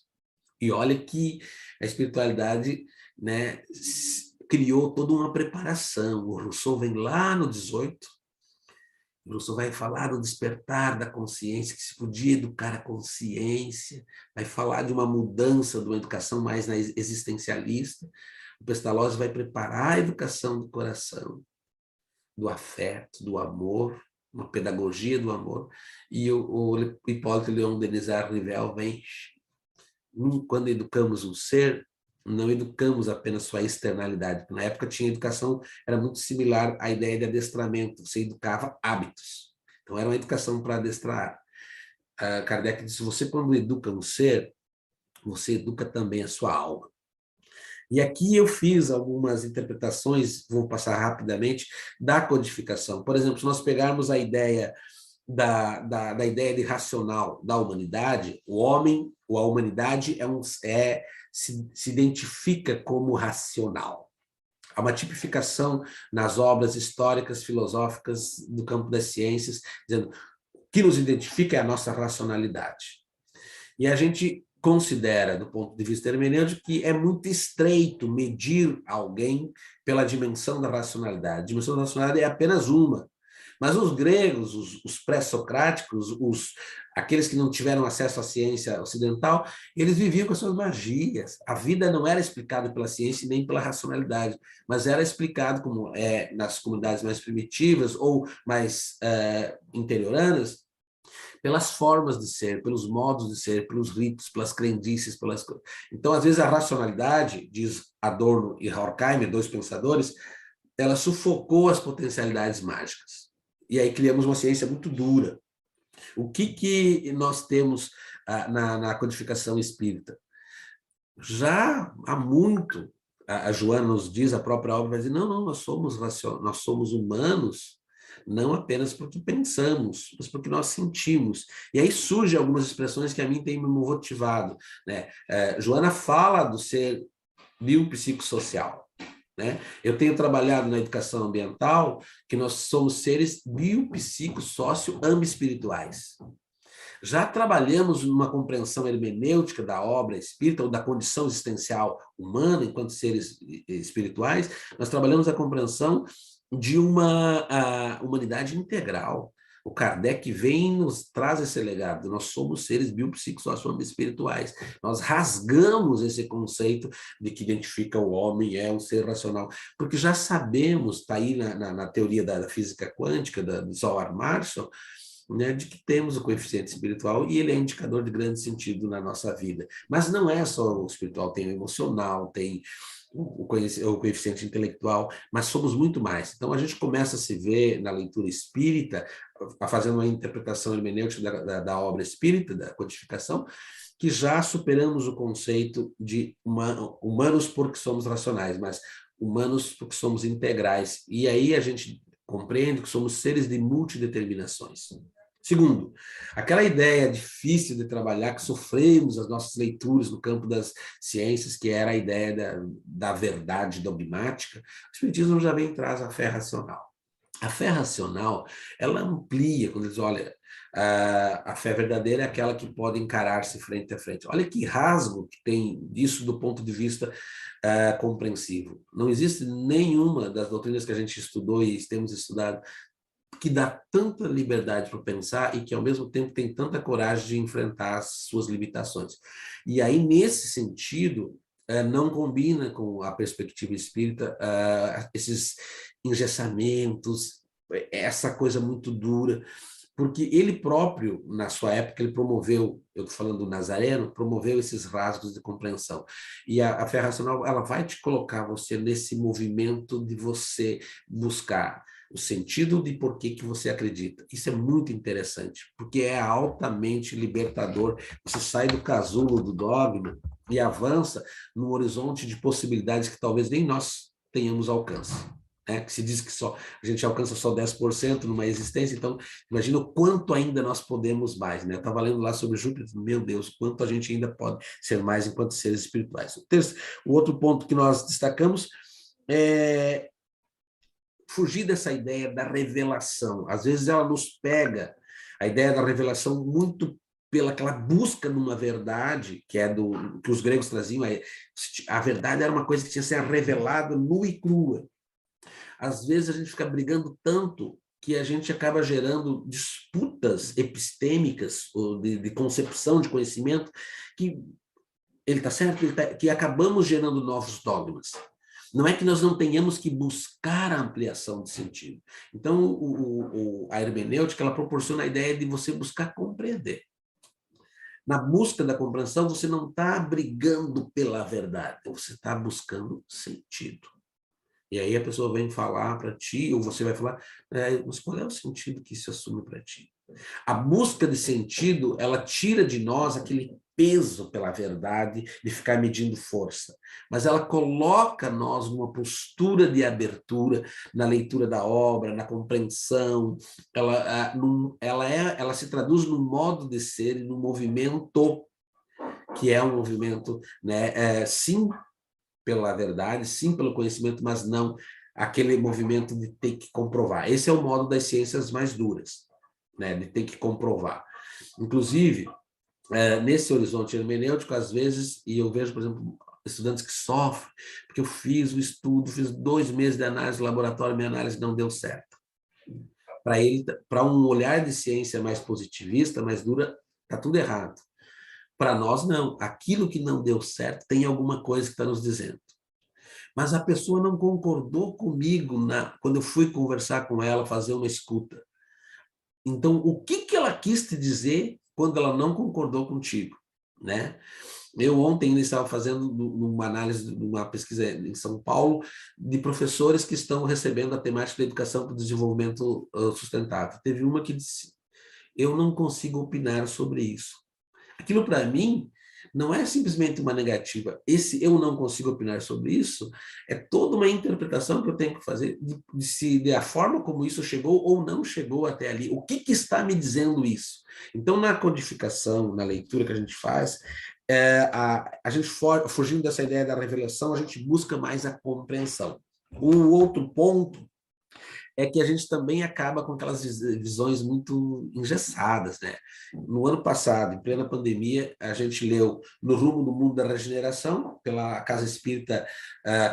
E olha que a espiritualidade, né, criou toda uma preparação. O Rousseau vem lá no 18, o Rousseau vai falar do despertar da consciência, que se podia educar a consciência, vai falar de uma mudança de uma educação mais existencialista. O Pestalozzi vai preparar a educação do coração, do afeto, do amor, uma pedagogia do amor, e o Hipólito Leon Denis Rivel vem. Quando educamos um ser, não educamos apenas sua externalidade, porque na época tinha educação, era muito similar à ideia de adestramento, você educava hábitos, então era uma educação para adestrar. Kardec disse, você quando educa um ser, você educa também a sua alma. E aqui eu fiz algumas interpretações, vou passar rapidamente, da codificação. Por exemplo, se nós pegarmos a ideia da ideia de racional da humanidade, o homem, ou a humanidade, se identifica como racional. Há uma tipificação nas obras históricas, filosóficas, do campo das ciências, dizendo que nos identifica é a nossa racionalidade. E a gente considera, do ponto de vista hermenêutico, que é muito estreito medir alguém pela dimensão da racionalidade. A dimensão da racionalidade é apenas uma. Mas os gregos, os pré-socráticos, aqueles que não tiveram acesso à ciência ocidental, eles viviam com as suas magias. A vida não era explicada pela ciência nem pela racionalidade, mas era explicado, como nas comunidades mais primitivas ou mais interioranas, pelas formas de ser, pelos modos de ser, pelos ritos, pelas crendices, pelas coisas. Então, às vezes, a racionalidade, diz Adorno e Horkheimer, dois pensadores, ela sufocou as potencialidades mágicas. E aí criamos uma ciência muito dura. O que nós temos na codificação espírita? Já há muito, a Joana nos diz, a própria obra vai dizer, não, nós somos humanos, não apenas porque pensamos, mas porque nós sentimos. E aí surgem algumas expressões que a mim têm me motivado, né? Joana fala do ser biopsicossocial, né? Eu tenho trabalhado na educação ambiental que nós somos seres biopsicossócio-ambiespirituais. Já trabalhamos numa compreensão hermenêutica da obra espírita ou da condição existencial humana enquanto seres espirituais, nós trabalhamos a compreensão de uma humanidade integral. O Kardec vem e nos traz esse legado. Nós somos seres biopsicossócio-espirituais. Nós rasgamos esse conceito de que identifica o homem é um ser racional, porque já sabemos, está aí na teoria da física quântica, do Zohar Marshall, né, de que temos o coeficiente espiritual e ele é indicador de grande sentido na nossa vida. Mas não é só o espiritual, tem o emocional, tem o coeficiente intelectual, mas somos muito mais. Então, a gente começa a se ver na leitura espírita, fazendo uma interpretação hermenêutica da obra espírita, da codificação, que já superamos o conceito de humanos porque somos racionais, mas humanos porque somos integrais. E aí a gente compreende que somos seres de multideterminações. Segundo, aquela ideia difícil de trabalhar, que sofremos as nossas leituras no campo das ciências, que era a ideia da verdade dogmática, o Espiritismo já vem e traz a fé racional. A fé racional, ela amplia, quando diz, olha, a fé verdadeira é aquela que pode encarar-se frente a frente. Olha que rasgo que tem disso do ponto de vista compreensivo. Não existe nenhuma das doutrinas que a gente estudou e temos estudado que dá tanta liberdade para pensar e que, ao mesmo tempo, tem tanta coragem de enfrentar as suas limitações. E aí, nesse sentido, não combina com a perspectiva espírita esses engessamentos, essa coisa muito dura, porque ele próprio, na sua época, ele promoveu, eu estou falando do Nazareno, promoveu esses rasgos de compreensão. E a fé racional, ela vai te colocar você nesse movimento de você buscar o sentido de por que você acredita. Isso é muito interessante, porque é altamente libertador. Você sai do casulo do dogma e avança num horizonte de possibilidades que talvez nem nós tenhamos alcance. Que se diz que a gente alcança só 10% numa existência, então imagina o quanto ainda nós podemos mais, né? Eu estava lendo lá sobre Júpiter, meu Deus, quanto a gente ainda pode ser mais enquanto seres espirituais. O outro ponto que nós destacamos é fugir dessa ideia da revelação. Às vezes ela nos pega, a ideia da revelação, muito pelaquela busca numa verdade, que é que os gregos traziam, a verdade era uma coisa que tinha que ser revelada nua e crua. Às vezes a gente fica brigando tanto que a gente acaba gerando disputas epistêmicas, ou de concepção de conhecimento, que ele está certo, que acabamos gerando novos dogmas. Não é que nós não tenhamos que buscar a ampliação de sentido. Então, a hermenêutica, ela proporciona a ideia de você buscar compreender. Na busca da compreensão, você não está brigando pela verdade, você está buscando sentido. E aí a pessoa vem falar para ti, ou você vai falar, mas qual é o sentido que isso assume para ti? A busca de sentido, ela tira de nós aquele peso pela verdade de ficar medindo força, mas ela coloca nós numa postura de abertura na leitura da obra, na compreensão, ela se traduz num modo de ser e num movimento que é um movimento, né, sim, pela verdade, sim pelo conhecimento, mas não aquele movimento de ter que comprovar. Esse é o modo das ciências mais duras, né, de ter que comprovar. Inclusive, nesse horizonte hermenêutico, às vezes, e eu vejo, por exemplo, estudantes que sofrem, porque eu fiz o estudo, fiz 2 meses de análise no laboratório, minha análise não deu certo. Para um olhar de ciência mais positivista, mais dura, está tudo errado. Para nós, não. Aquilo que não deu certo tem alguma coisa que está nos dizendo. Mas a pessoa não concordou comigo quando eu fui conversar com ela, fazer uma escuta. Então, o que ela quis te dizer quando ela não concordou contigo, né? Eu ontem estava fazendo uma análise, uma pesquisa em São Paulo, de professores que estão recebendo a temática da educação para o desenvolvimento sustentável. Teve uma que disse, eu não consigo opinar sobre isso. Aquilo, para mim, não é simplesmente uma negativa. Esse eu não consigo opinar sobre isso é toda uma interpretação que eu tenho que fazer de a forma como isso chegou ou não chegou até ali. O que está me dizendo isso? Então, na codificação, na leitura que a gente faz, a gente fugindo dessa ideia da revelação, a gente busca mais a compreensão. O outro ponto é que a gente também acaba com aquelas visões muito engessadas, né? No ano passado, em plena pandemia, a gente leu No Rumo do Mundo da Regeneração, pela Casa Espírita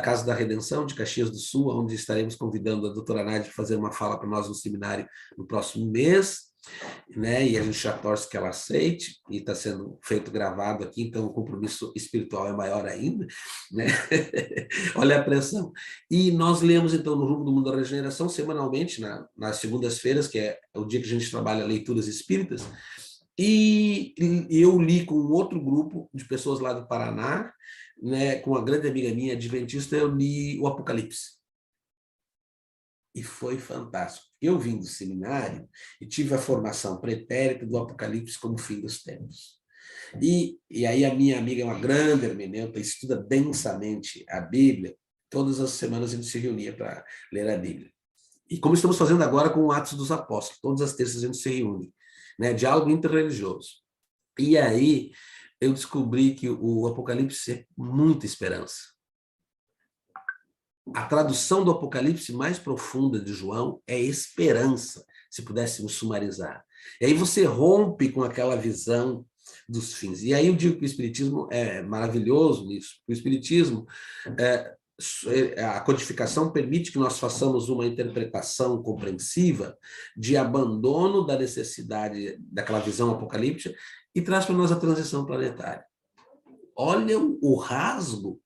Casa da Redenção, de Caxias do Sul, onde estaremos convidando a doutora Nádia para fazer uma fala para nós no seminário no próximo mês, né? E a gente já torce que ela aceite, e está sendo feito gravado aqui, então o compromisso espiritual é maior ainda, né? Olha a pressão. E nós lemos, então, No Rumo do Mundo da Regeneração, semanalmente, nas segundas-feiras, que é o dia que a gente trabalha leituras espíritas, e eu li com um outro grupo de pessoas lá do Paraná, né, com uma grande amiga minha, adventista, eu li o Apocalipse. E foi fantástico. Eu vim do seminário e tive a formação pretérita do Apocalipse como fim dos tempos. E aí a minha amiga é uma grande hermeneuta, estuda densamente a Bíblia. Todas as semanas a gente se reunia para ler a Bíblia. E como estamos fazendo agora com o Atos dos Apóstolos, todas as terças a gente se reúne, né? Diálogo interreligioso. E aí eu descobri que o Apocalipse é muita esperança. A tradução do Apocalipse mais profunda de João é esperança, se pudéssemos sumarizar. E aí você rompe com aquela visão dos fins. E aí eu digo que o Espiritismo é maravilhoso nisso. O Espiritismo, a codificação permite que nós façamos uma interpretação compreensiva de abandono da necessidade daquela visão apocalíptica e traz para nós a transição planetária. Olha o rasgo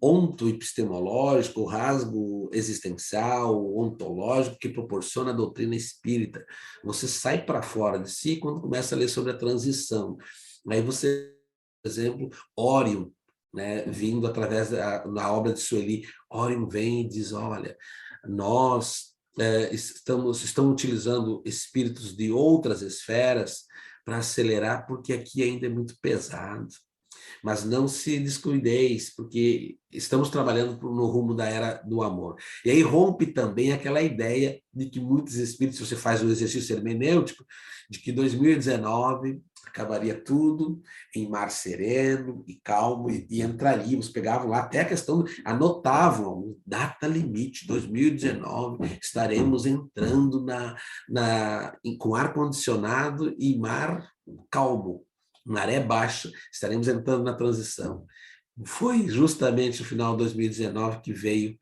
ontoepistemológico, o rasgo existencial, ontológico, que proporciona a doutrina espírita. Você sai para fora de si quando começa a ler sobre a transição. Aí você, por exemplo, Orion, né, vindo através da obra de Sueli, Orion vem e diz, olha, nós estamos utilizando espíritos de outras esferas para acelerar, porque aqui ainda é muito pesado. Mas não se descuideis, porque estamos trabalhando no rumo da era do amor. E aí rompe também aquela ideia de que muitos espíritos, se você faz o exercício hermenêutico, de que 2019 acabaria tudo em mar sereno e calmo, e entraríamos, pegavam lá até a questão, anotavam, data limite, 2019, estaremos entrando com ar-condicionado e mar calmo, maré baixa, estaremos entrando na transição. Foi justamente no final de 2019 que veio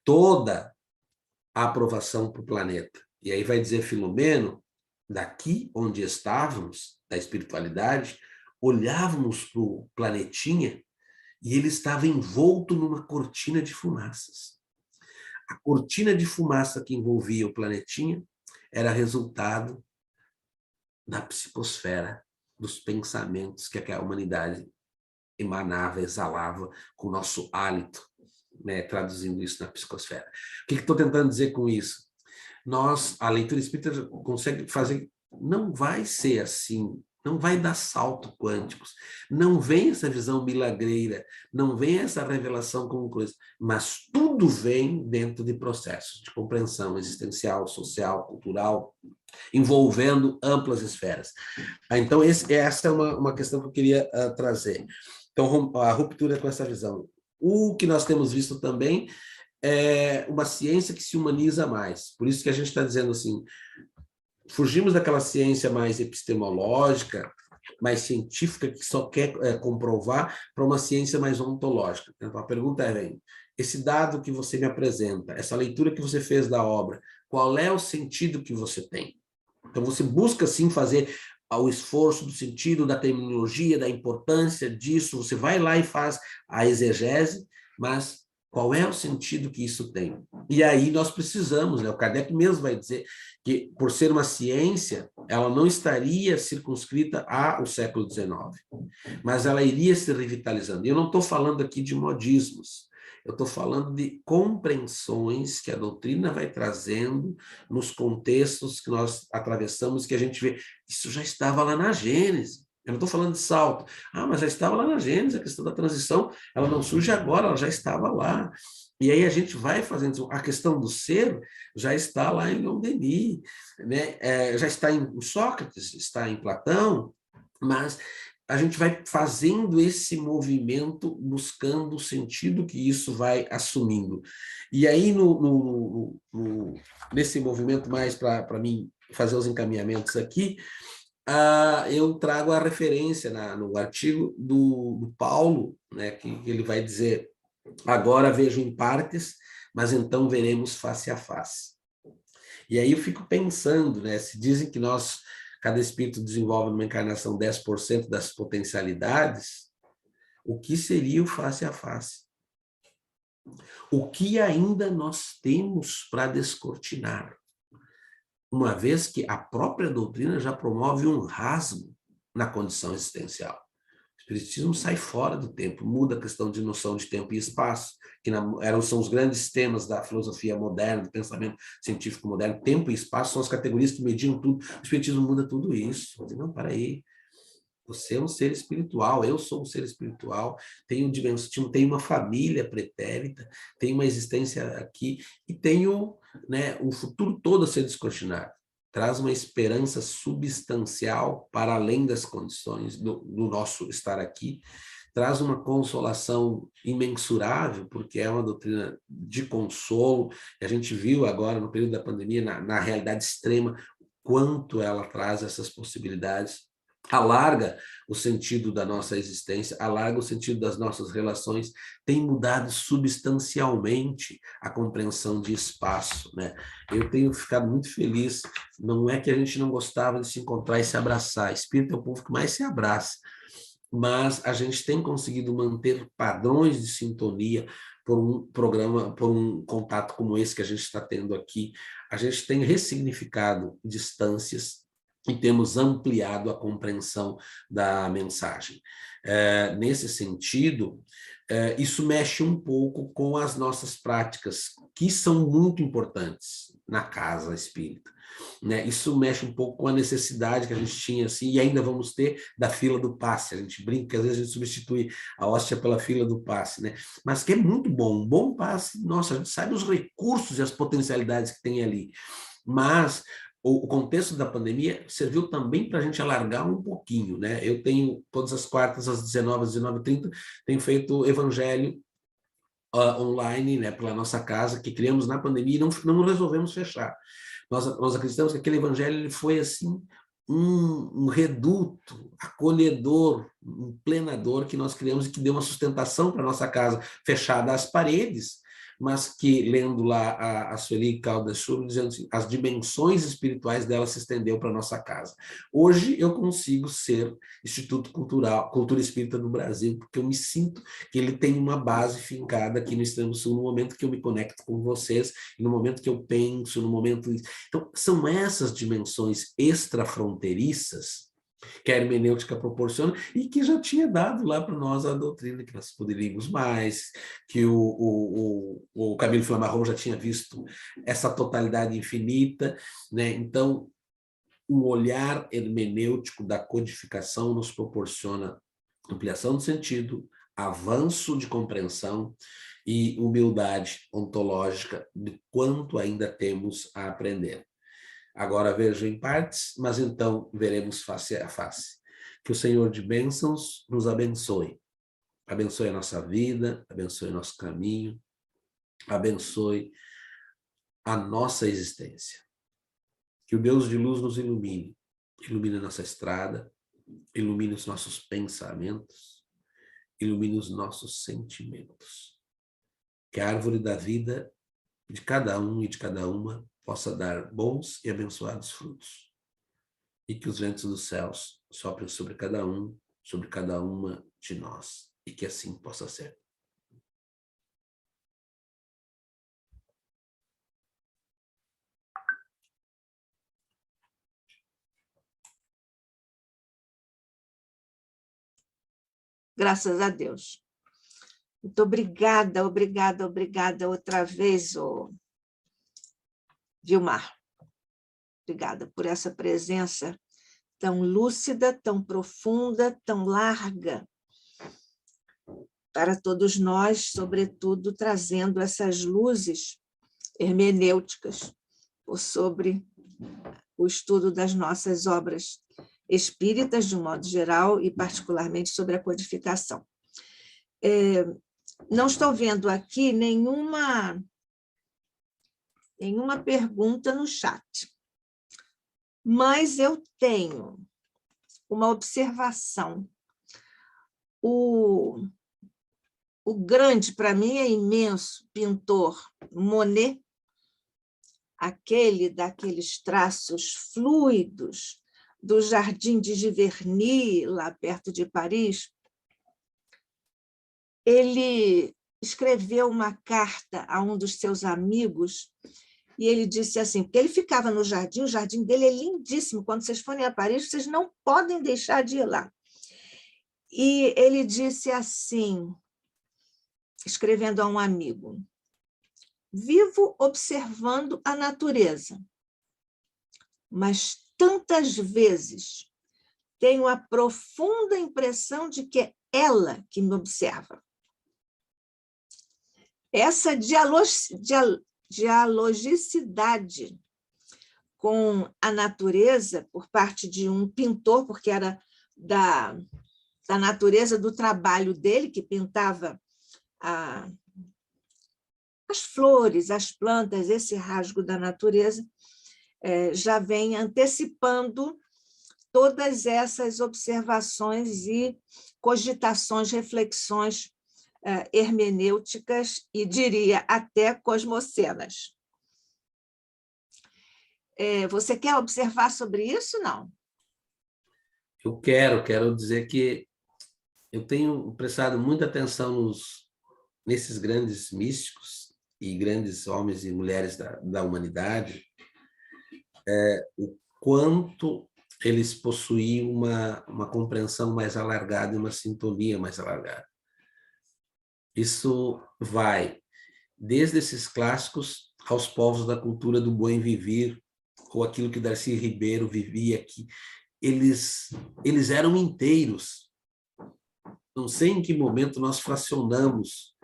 toda a aprovação para o planeta. E aí vai dizer Filomeno, daqui onde estávamos, da espiritualidade, olhávamos para o planetinha e ele estava envolto numa cortina de fumaças. A cortina de fumaça que envolvia o planetinha era resultado da psicosfera, dos pensamentos que a humanidade emanava, exalava com o nosso hálito, né, traduzindo isso na psicosfera. O que estou tentando dizer com isso? A leitura espírita consegue fazer, não vai ser assim, não vai dar salto quânticos, não vem essa visão milagreira, não vem essa revelação como coisa, mas tudo vem dentro de processos de compreensão existencial, social, cultural, envolvendo amplas esferas. Então, essa é uma questão que eu queria trazer. Então, a ruptura com essa visão. O que nós temos visto também é uma ciência que se humaniza mais. Por isso que a gente está dizendo assim, fugimos daquela ciência mais epistemológica, mais científica, que só quer comprovar, para uma ciência mais ontológica. Então, a pergunta é, esse dado que você me apresenta, essa leitura que você fez da obra, qual é o sentido que você tem? Então, você busca, sim, fazer o esforço do sentido, da terminologia, da importância disso, você vai lá e faz a exegese, mas qual é o sentido que isso tem? E aí nós precisamos, né? O Kardec mesmo vai dizer que, por ser uma ciência, ela não estaria circunscrita ao século XIX, mas ela iria se revitalizando. E eu não estou falando aqui de modismos, eu estou falando de compreensões que a doutrina vai trazendo nos contextos que nós atravessamos, que a gente vê, isso já estava lá na Gênese. Eu não estou falando de salto. Mas já estava lá na Gênese, a questão da transição, ela não surge agora, ela já estava lá. E aí a gente vai fazendo, a questão do ser já está lá em Leon Denis, né? Já está em Sócrates, está em Platão, mas a gente vai fazendo esse movimento, buscando o sentido que isso vai assumindo. E aí, nesse movimento mais para mim fazer os encaminhamentos aqui, eu trago a referência no artigo do Paulo, né, que ele vai dizer, agora vejo em partes, mas então veremos face a face. E aí eu fico pensando, né, se dizem que cada espírito desenvolve numa encarnação 10% das potencialidades, o que seria o face a face? O que ainda nós temos para descortinar? Uma vez que a própria doutrina já promove um rasgo na condição existencial. O espiritismo sai fora do tempo, muda a questão de noção de tempo e espaço, que são os grandes temas da filosofia moderna, do pensamento científico moderno. Tempo e espaço são as categorias que mediam tudo. O espiritismo muda tudo isso. Não, para aí. Você é um ser espiritual, eu sou um ser espiritual, tenho dimensão, tenho uma família pretérita, tenho uma existência aqui e tenho, né, um futuro todo a ser descortinado. Traz uma esperança substancial para além das condições do nosso estar aqui, traz uma consolação imensurável, porque é uma doutrina de consolo, e a gente viu agora no período da pandemia, na realidade extrema, quanto ela traz essas possibilidades. Alarga o sentido da nossa existência, alarga o sentido das nossas relações, tem mudado substancialmente a compreensão de espaço, né? Eu tenho ficado muito feliz, não é que a gente não gostava de se encontrar e se abraçar, espírito é o povo que mais se abraça, mas a gente tem conseguido manter padrões de sintonia por um programa, por um contato como esse que a gente está tendo aqui. A gente tem ressignificado distâncias e temos ampliado a compreensão da mensagem. Nesse sentido, isso mexe um pouco com as nossas práticas, que são muito importantes na casa espírita. Né? Isso mexe um pouco com a necessidade que a gente tinha, assim, e ainda vamos ter, da fila do passe. A gente brinca que às vezes a gente substitui a hóstia pela fila do passe, né? Mas que é muito bom. Um bom passe, nossa, a gente sabe os recursos e as potencialidades que tem ali. Mas o contexto da pandemia serviu também para a gente alargar um pouquinho, né? Eu tenho, todas as quartas, às 19h, 19h30, tenho feito evangelho online, né, pela nossa casa, que criamos na pandemia e não resolvemos fechar. Nós acreditamos que aquele evangelho ele foi assim um reduto acolhedor, um plenador que nós criamos e que deu uma sustentação para a nossa casa, fechada às paredes, mas que, lendo lá a Sueli Caldas Schultz, dizendo assim, as dimensões espirituais dela se estendeu para a nossa casa. Hoje eu consigo ser Instituto Cultural, Cultura Espírita do Brasil, porque eu me sinto que ele tem uma base fincada aqui no Extremo Sul, no momento que eu me conecto com vocês, e no momento que eu penso, no momento... Então, são essas dimensões extrafronteiriças que a hermenêutica proporciona e que já tinha dado lá para nós a doutrina que nós poderíamos mais, que o Camilo Flammarion já tinha visto essa totalidade infinita, né? Então, um olhar hermenêutico da codificação nos proporciona ampliação de sentido, avanço de compreensão e humildade ontológica de quanto ainda temos a aprender. Agora vejo em partes, mas então veremos face a face. Que o Senhor de bênçãos nos abençoe. Abençoe a nossa vida, abençoe o nosso caminho, abençoe a nossa existência. Que o Deus de luz nos ilumine, ilumine a nossa estrada, ilumine os nossos pensamentos, ilumine os nossos sentimentos. Que a árvore da vida de cada um e de cada uma possa dar bons e abençoados frutos. E que os ventos dos céus soprem sobre cada um, sobre cada uma de nós. E que assim possa ser. Graças a Deus. Muito obrigada, obrigada, obrigada outra vez, Vilmar. Obrigada por essa presença tão lúcida, tão profunda, tão larga, para todos nós, sobretudo trazendo essas luzes hermenêuticas sobre o estudo das nossas obras espíritas, de um modo geral, e particularmente sobre a codificação. Não estou vendo aqui nenhuma pergunta no chat, mas eu tenho uma observação. O grande, para mim, é imenso pintor Monet, aquele daqueles traços fluidos do Jardim de Giverny, lá perto de Paris, ele escreveu uma carta a um dos seus amigos e ele disse assim, porque ele ficava no jardim, o jardim dele é lindíssimo, quando vocês forem a Paris, vocês não podem deixar de ir lá. E ele disse assim, escrevendo a um amigo, vivo observando a natureza, mas tantas vezes tenho a profunda impressão de que é ela que me observa. Essa dialogicidade com a natureza por parte de um pintor, porque era da natureza do trabalho dele, que pintava as flores, as plantas, esse rasgo da natureza, já vem antecipando todas essas observações e cogitações, reflexões hermenêuticas e, diria, até cosmocenas. Você quer observar sobre isso, não? Eu quero dizer que eu tenho prestado muita atenção nesses grandes místicos e grandes homens e mulheres da humanidade, o quanto eles possuíam uma compreensão mais alargada e uma sintonia mais alargada. Isso vai desde esses clássicos aos povos da cultura do bem viver, ou aquilo que Darcy Ribeiro vivia aqui. Eles eram inteiros. Não sei em que momento nós fracionamos,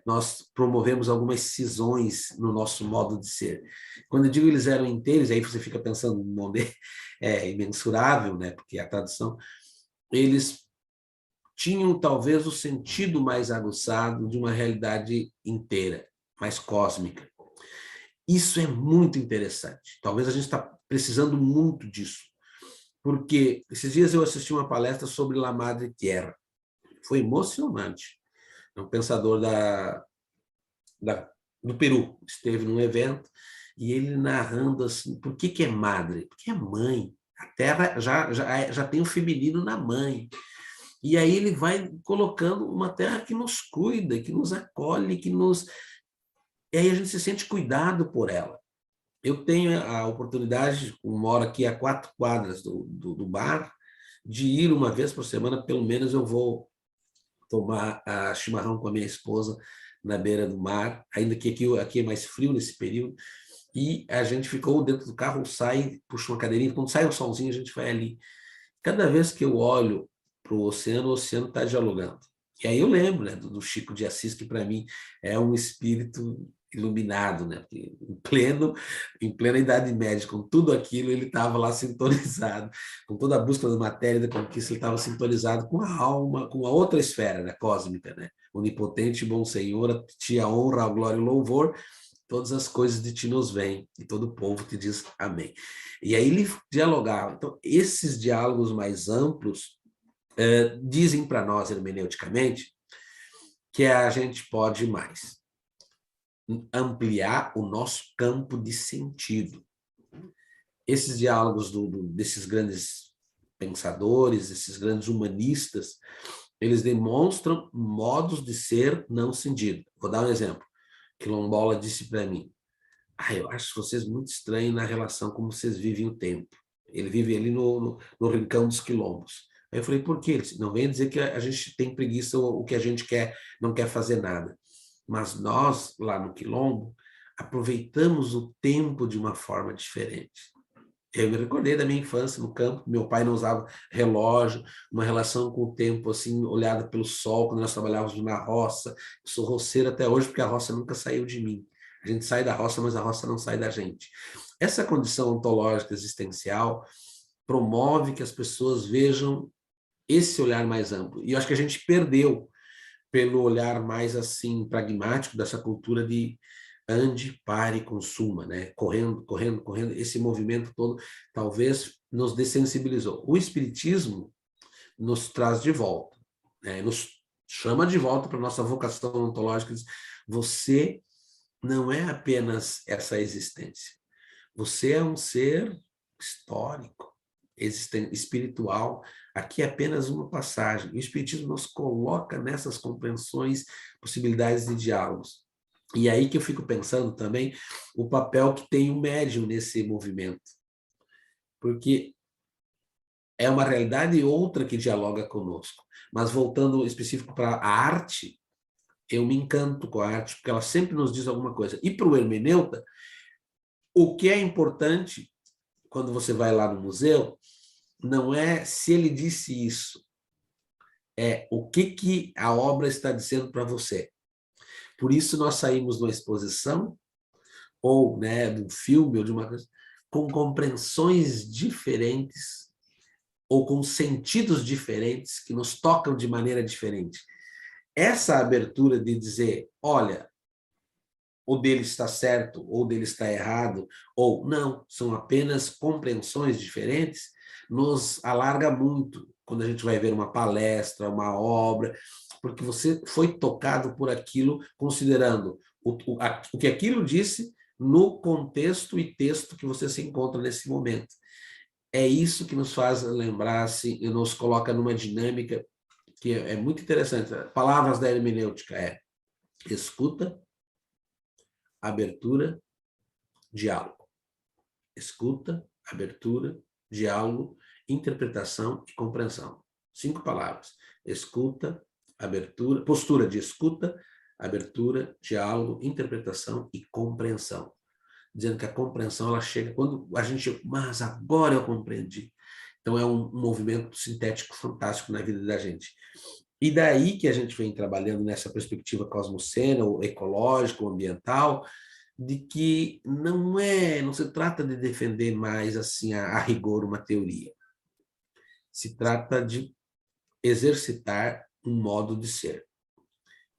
nós promovemos algumas cisões no nosso modo de ser. Quando eu digo eles eram inteiros, aí você fica pensando no nome imensurável, né? Porque a tradução, eles tinham talvez o sentido mais aguçado de uma realidade inteira, mais cósmica. Isso é muito interessante. Talvez a gente está precisando muito disso, porque esses dias eu assisti uma palestra sobre La Madre Tierra. Foi emocionante. É um pensador do Peru, esteve num evento, e ele narrando assim, por que é madre? Porque é mãe. A Terra já tem o feminino na mãe. E aí ele vai colocando uma terra que nos cuida, que nos acolhe, E aí a gente se sente cuidado por ela. Eu tenho a oportunidade, moro aqui a 4 quadras do bar, de ir uma vez por semana, pelo menos eu vou tomar chimarrão com a minha esposa na beira do mar, ainda que aqui é mais frio nesse período, e a gente ficou dentro do carro, sai, puxa uma cadeirinha, quando sai o solzinho a gente vai ali. Cada vez que eu olho para o oceano está dialogando. E aí eu lembro, né, do Chico de Assis, que para mim é um espírito iluminado, né? Porque em plena Idade Média, com tudo aquilo, ele estava lá sintonizado, com toda a busca da matéria e da conquista, ele estava sintonizado com a alma, com a outra esfera, né, cósmica, né? Onipotente, bom Senhor, a ti a honra, a glória e o louvor, todas as coisas de ti nos vêm, e todo o povo te diz amém. E aí ele dialogava. Então, esses diálogos mais amplos dizem para nós, hermeneuticamente, que a gente pode mais ampliar o nosso campo de sentido. Esses diálogos desses grandes pensadores, esses grandes humanistas, eles demonstram modos de ser não sentido. Vou dar um exemplo. Quilombola disse para mim: eu acho vocês muito estranhos na relação como vocês vivem o tempo. Ele vive ali no rincão dos quilombos. Aí eu falei, por quê? Ele disse, não vem dizer que a gente tem preguiça ou o que a gente quer, não quer fazer nada. Mas nós, lá no quilombo, aproveitamos o tempo de uma forma diferente. Eu me recordei da minha infância no campo, meu pai não usava relógio, uma relação com o tempo, assim, olhada pelo sol, quando nós trabalhávamos na roça. Eu sou roceiro até hoje, porque a roça nunca saiu de mim. A gente sai da roça, mas a roça não sai da gente. Essa condição ontológica existencial promove que as pessoas vejam esse olhar mais amplo. E eu acho que a gente perdeu pelo olhar mais assim pragmático dessa cultura de ande, pare, consuma, né? Correndo, correndo, correndo. Esse movimento todo talvez nos dessensibilizou. O espiritismo nos traz de volta, né? Nos chama de volta para a nossa vocação ontológica. Você não é apenas essa existência. Você é um ser histórico, espiritual. Aqui é apenas uma passagem. O Espiritismo nos coloca nessas compreensões, possibilidades de diálogos. E aí que eu fico pensando também o papel que tem o médium nesse movimento. Porque é uma realidade e outra que dialoga conosco. Mas voltando específico para a arte, eu me encanto com a arte, porque ela sempre nos diz alguma coisa. E para o hermeneuta, o que é importante, quando você vai lá no museu, não é se ele disse isso, é o que a obra está dizendo para você. Por isso nós saímos de uma exposição, ou né, de um filme, ou de uma coisa, com compreensões diferentes, ou com sentidos diferentes, que nos tocam de maneira diferente. Essa abertura de dizer, olha, o dele está certo, ou o dele está errado, ou não, são apenas compreensões diferentes, nos alarga muito quando a gente vai ver uma palestra, uma obra, porque você foi tocado por aquilo, considerando o que aquilo disse no contexto e texto que você se encontra nesse momento. É isso que nos faz lembrar, assim, e nos coloca numa dinâmica que é muito interessante. Palavras da hermenêutica é escuta, abertura, diálogo. Escuta, abertura, diálogo, interpretação e compreensão. 5 palavras. Escuta, abertura, postura de escuta, abertura, diálogo, interpretação e compreensão. Dizendo que a compreensão ela chega quando a gente, mas agora eu compreendi. Então é um movimento sintético fantástico na vida da gente. E daí que a gente vem trabalhando nessa perspectiva cosmocena, ou ecológica, ou ambiental, de que não se trata de defender mais assim a rigor uma teoria. Se trata de exercitar um modo de ser.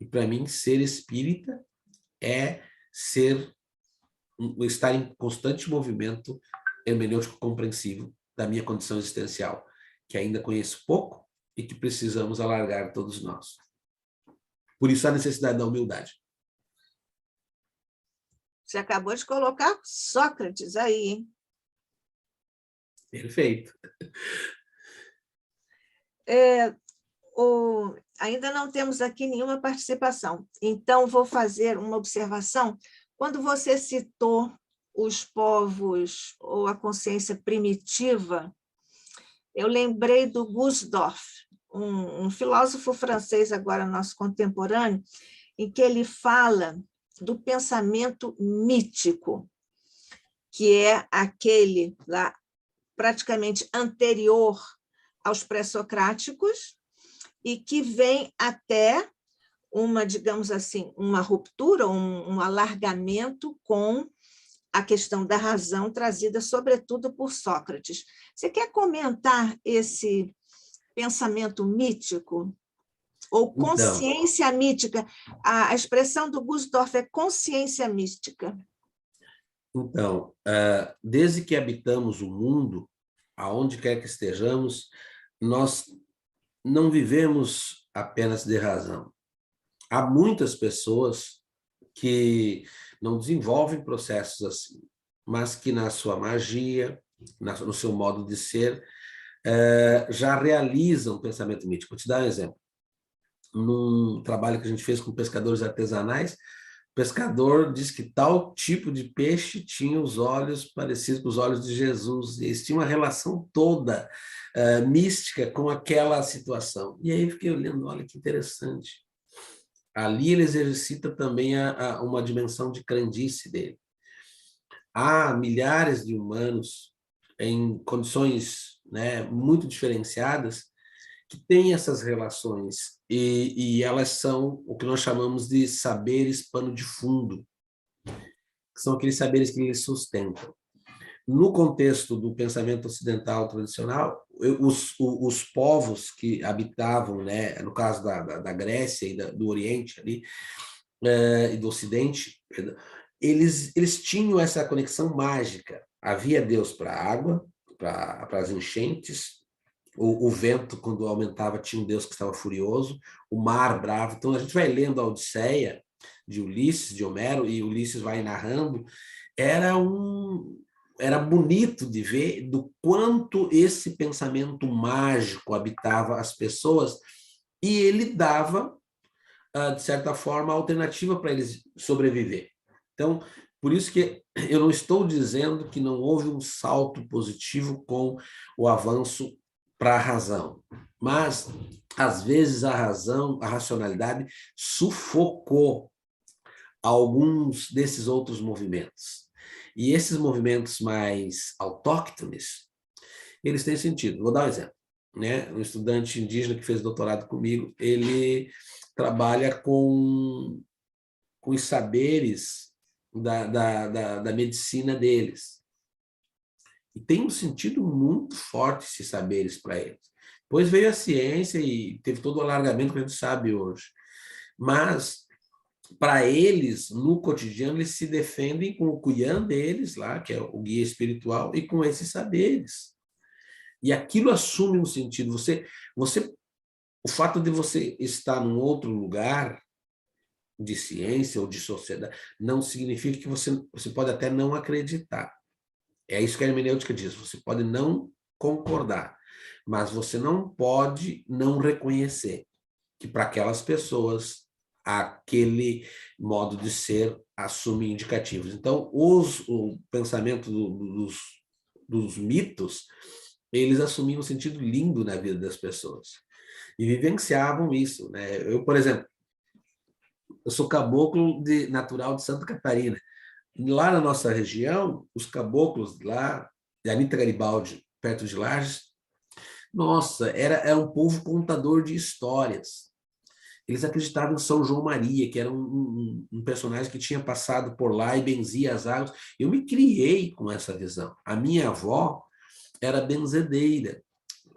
E para mim, ser espírita é estar em constante movimento hermenêutico compreensivo da minha condição existencial, que ainda conheço pouco e que precisamos alargar todos nós. Por isso a necessidade da humildade. Você acabou de colocar Sócrates aí, hein? Perfeito. Ainda não temos aqui nenhuma participação, então vou fazer uma observação. Quando você citou os povos ou a consciência primitiva, eu lembrei do Gusdorf, um filósofo francês agora nosso contemporâneo, em que ele fala do pensamento mítico, que é aquele lá praticamente anterior aos pré-socráticos e que vem até uma, digamos assim, uma ruptura, um alargamento com a questão da razão trazida, sobretudo, por Sócrates. Você quer comentar esse pensamento mítico? Ou consciência mítica? A expressão do Gusdorf é consciência mística. Então, desde que habitamos o mundo, aonde quer que estejamos, nós não vivemos apenas de razão. Há muitas pessoas que não desenvolvem processos assim, mas que na sua magia, no seu modo de ser, já realizam pensamento mítico. Vou te dar um exemplo. Num trabalho que a gente fez com pescadores artesanais, o pescador diz que tal tipo de peixe tinha os olhos parecidos com os olhos de Jesus, e eles tinham uma relação toda mística com aquela situação. E aí eu fiquei olhando, olha que interessante. Ali ele exercita também uma dimensão de crendice dele. Há milhares de humanos em condições, né, muito diferenciadas que têm essas relações e elas são o que nós chamamos de saberes pano de fundo, que são aqueles saberes que eles sustentam. No contexto do pensamento ocidental tradicional, os povos que habitavam, né, no caso da Grécia e do Oriente ali, e do Ocidente, eles tinham essa conexão mágica. Havia Deus para a água, para as enchentes, o vento, quando aumentava, tinha um Deus que estava furioso, o mar bravo. Então, a gente vai lendo a Odisseia de Ulisses, de Homero, e Ulisses vai narrando, era bonito de ver do quanto esse pensamento mágico habitava as pessoas, e ele dava, de certa forma, alternativa para eles sobreviver. Então, por isso que eu não estou dizendo que não houve um salto positivo com o avanço para a razão, mas, às vezes, a razão, a racionalidade, sufocou alguns desses outros movimentos. E esses movimentos mais autóctones, eles têm sentido. Vou dar um exemplo. Né? Um estudante indígena que fez doutorado comigo, ele trabalha com os saberes da medicina deles. E tem um sentido muito forte esses saberes para eles. Depois veio a ciência e teve todo o alargamento que a gente sabe hoje. Mas, para eles, no cotidiano, eles se defendem com o Kuyan deles, lá, que é o guia espiritual, e com esses saberes. E aquilo assume um sentido. O fato de você estar num outro lugar de ciência ou de sociedade não significa que você pode até não acreditar. É isso que a hermenêutica diz. Você pode não concordar, mas você não pode não reconhecer. que para aquelas pessoas aquele modo de ser assume indicativos. Então, o pensamento dos mitos, eles assumiam um sentido lindo na vida das pessoas e vivenciavam isso, né? Eu, por exemplo, eu sou caboclo natural de Santa Catarina. Lá na nossa região, os caboclos lá, de Anita Garibaldi, perto de Lages, nossa, era um povo contador de histórias. Eles acreditavam em São João Maria, que era um personagem que tinha passado por lá e benzia as águas. Eu me criei com essa visão. A minha avó era benzedeira.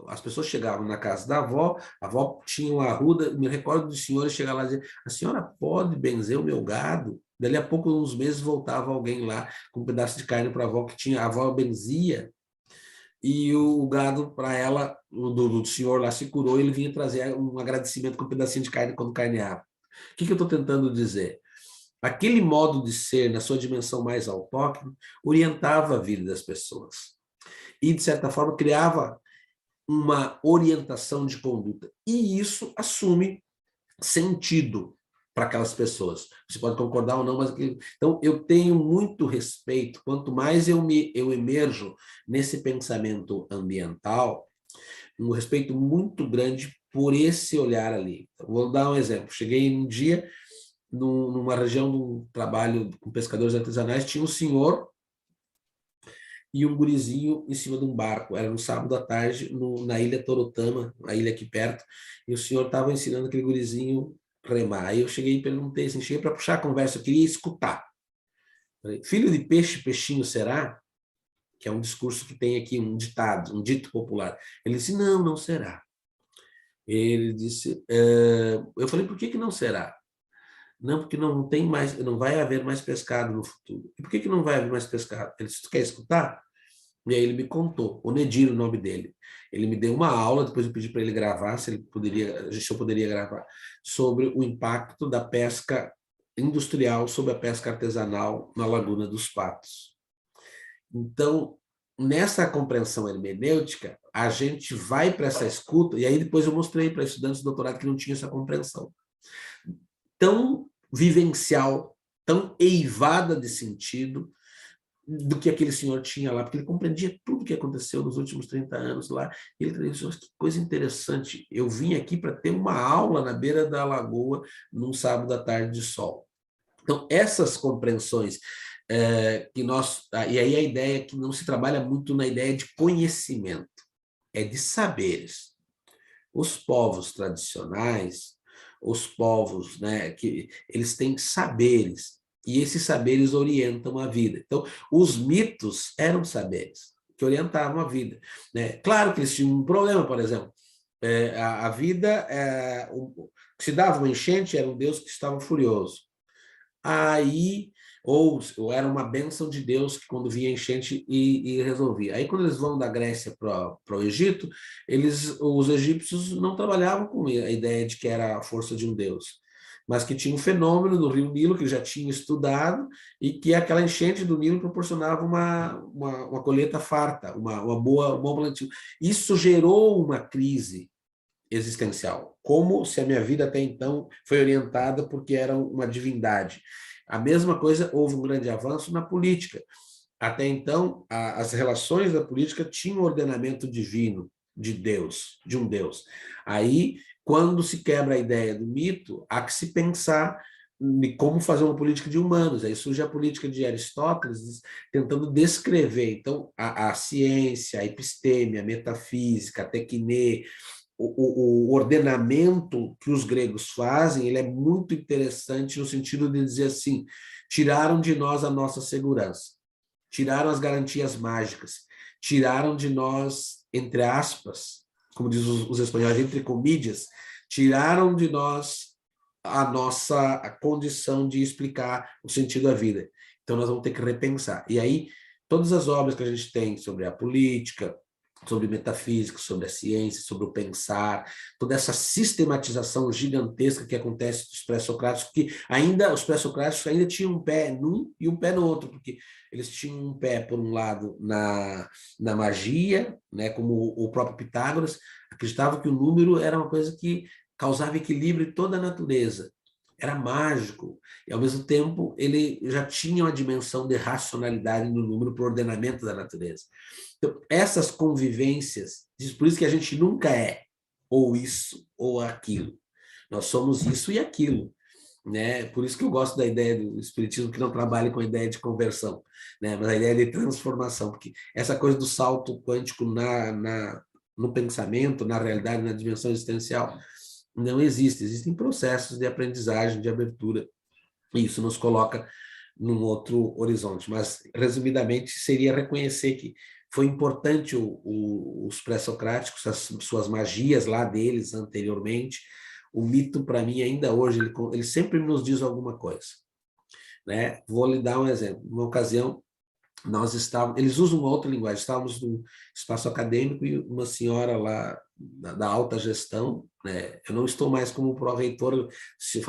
As pessoas chegavam na casa da avó, a avó tinha uma arruda, me recordo dos senhores chegar lá e dizer, a senhora pode benzer o meu gado? Dali a pouco, uns meses, voltava alguém lá com um pedaço de carne para a avó, que tinha, a avó benzia, e o gado para ela, do senhor lá se curou, e ele vinha trazer um agradecimento com um pedacinho de carne quando carneava. O que eu estou tentando dizer? Aquele modo de ser, na sua dimensão mais autóctone, orientava a vida das pessoas. E, de certa forma, criava uma orientação de conduta. E isso assume sentido para aquelas pessoas. Você pode concordar ou não, mas... Então, eu tenho muito respeito, quanto mais eu emerjo nesse pensamento ambiental, um respeito muito grande por esse olhar ali. Então, vou dar um exemplo. Cheguei um dia numa região de um trabalho com pescadores artesanais, tinha um senhor e um gurizinho em cima de um barco. Era no sábado à tarde, na ilha Torotama, a ilha aqui perto, e o senhor estava ensinando aquele gurizinho remar. Aí eu cheguei e perguntei assim, cheguei para puxar a conversa, eu queria escutar. Falei, filho de peixe, peixinho será? Que é um discurso que tem aqui, um ditado, um dito popular. Ele disse, não, não será. Ele disse, eu falei, por que não será? Não, porque não tem mais, não vai haver mais pescado no futuro. E por que não vai haver mais pescado? Ele disse, tu quer escutar? E aí ele me contou, o Nedir, o nome dele. Ele me deu uma aula, depois eu pedi para ele gravar, se eu poderia gravar, sobre o impacto da pesca industrial sobre a pesca artesanal na Laguna dos Patos. Então, nessa compreensão hermenêutica, a gente vai para essa escuta, e aí depois eu mostrei para estudantes de doutorado que não tinham essa compreensão. Tão vivencial, tão eivada de sentido, do que aquele senhor tinha lá, porque ele compreendia tudo o que aconteceu nos últimos 30 anos lá. E ele disse, que coisa interessante, eu vim aqui para ter uma aula na beira da lagoa num sábado à tarde de sol. Então, essas compreensões que nós... E aí a ideia é que não se trabalha muito na ideia de conhecimento, é de saberes. Os povos tradicionais, os povos, né, que eles têm saberes, e esses saberes orientam a vida. Então, os mitos eram saberes que orientavam a vida, né? Claro que eles tinham um problema, por exemplo, a vida, se dava uma enchente, era um Deus que estava furioso. Aí, ou era uma bênção de Deus que quando vinha enchente e resolvia. Aí, quando eles vão da Grécia para o Egito, os egípcios não trabalhavam com a ideia de que era a força de um Deus, mas que tinha um fenômeno no rio Nilo, que eles já tinham estudado, e que aquela enchente do Nilo proporcionava uma colheita farta, um bom plantio. Isso gerou uma crise existencial, como se a minha vida até então foi orientada porque era uma divindade. A mesma coisa, houve um grande avanço na política. Até então, as relações da política tinham um ordenamento divino, de Deus, de um Deus. Aí, quando se quebra a ideia do mito, há que se pensar de como fazer uma política de humanos. Aí surge a política de Aristóteles, tentando descrever. Então, a ciência, a episteme, a metafísica, a tecne, o ordenamento que os gregos fazem, ele é muito interessante no sentido de dizer assim, tiraram de nós a nossa segurança, tiraram as garantias mágicas, tiraram de nós, entre aspas, como diz os espanhóis, entre comillas, tiraram de nós a nossa condição de explicar o sentido da vida. Então, nós vamos ter que repensar. E aí, todas as obras que a gente tem sobre a política, sobre metafísica, sobre a ciência, sobre o pensar, toda essa sistematização gigantesca que acontece dos pré-socráticos, que ainda os pré-socráticos ainda tinham um pé num e um pé no outro, porque eles tinham um pé, por um lado, na magia, né, como o próprio Pitágoras, acreditava que o número era uma coisa que causava equilíbrio em toda a natureza. Era mágico, e ao mesmo tempo ele já tinha uma dimensão de racionalidade no número para o ordenamento da natureza. Então, essas convivências, por isso que a gente nunca é ou isso ou aquilo. Nós somos isso e aquilo, né? Por isso que eu gosto da ideia do espiritismo que não trabalha com a ideia de conversão, né? Mas a ideia de transformação, porque essa coisa do salto quântico no pensamento, na realidade, na dimensão existencial, não existe. Existem processos de aprendizagem, de abertura, e isso nos coloca num outro horizonte. Mas, resumidamente, seria reconhecer que foi importante os pré-socráticos, as suas magias lá deles anteriormente. O mito, para mim, ainda hoje, ele sempre nos diz alguma coisa, né? Vou lhe dar um exemplo. Uma ocasião, eles usam uma outra linguagem, estávamos num espaço acadêmico e uma senhora lá da alta gestão, né? Eu não estou mais como pró-reitor, isso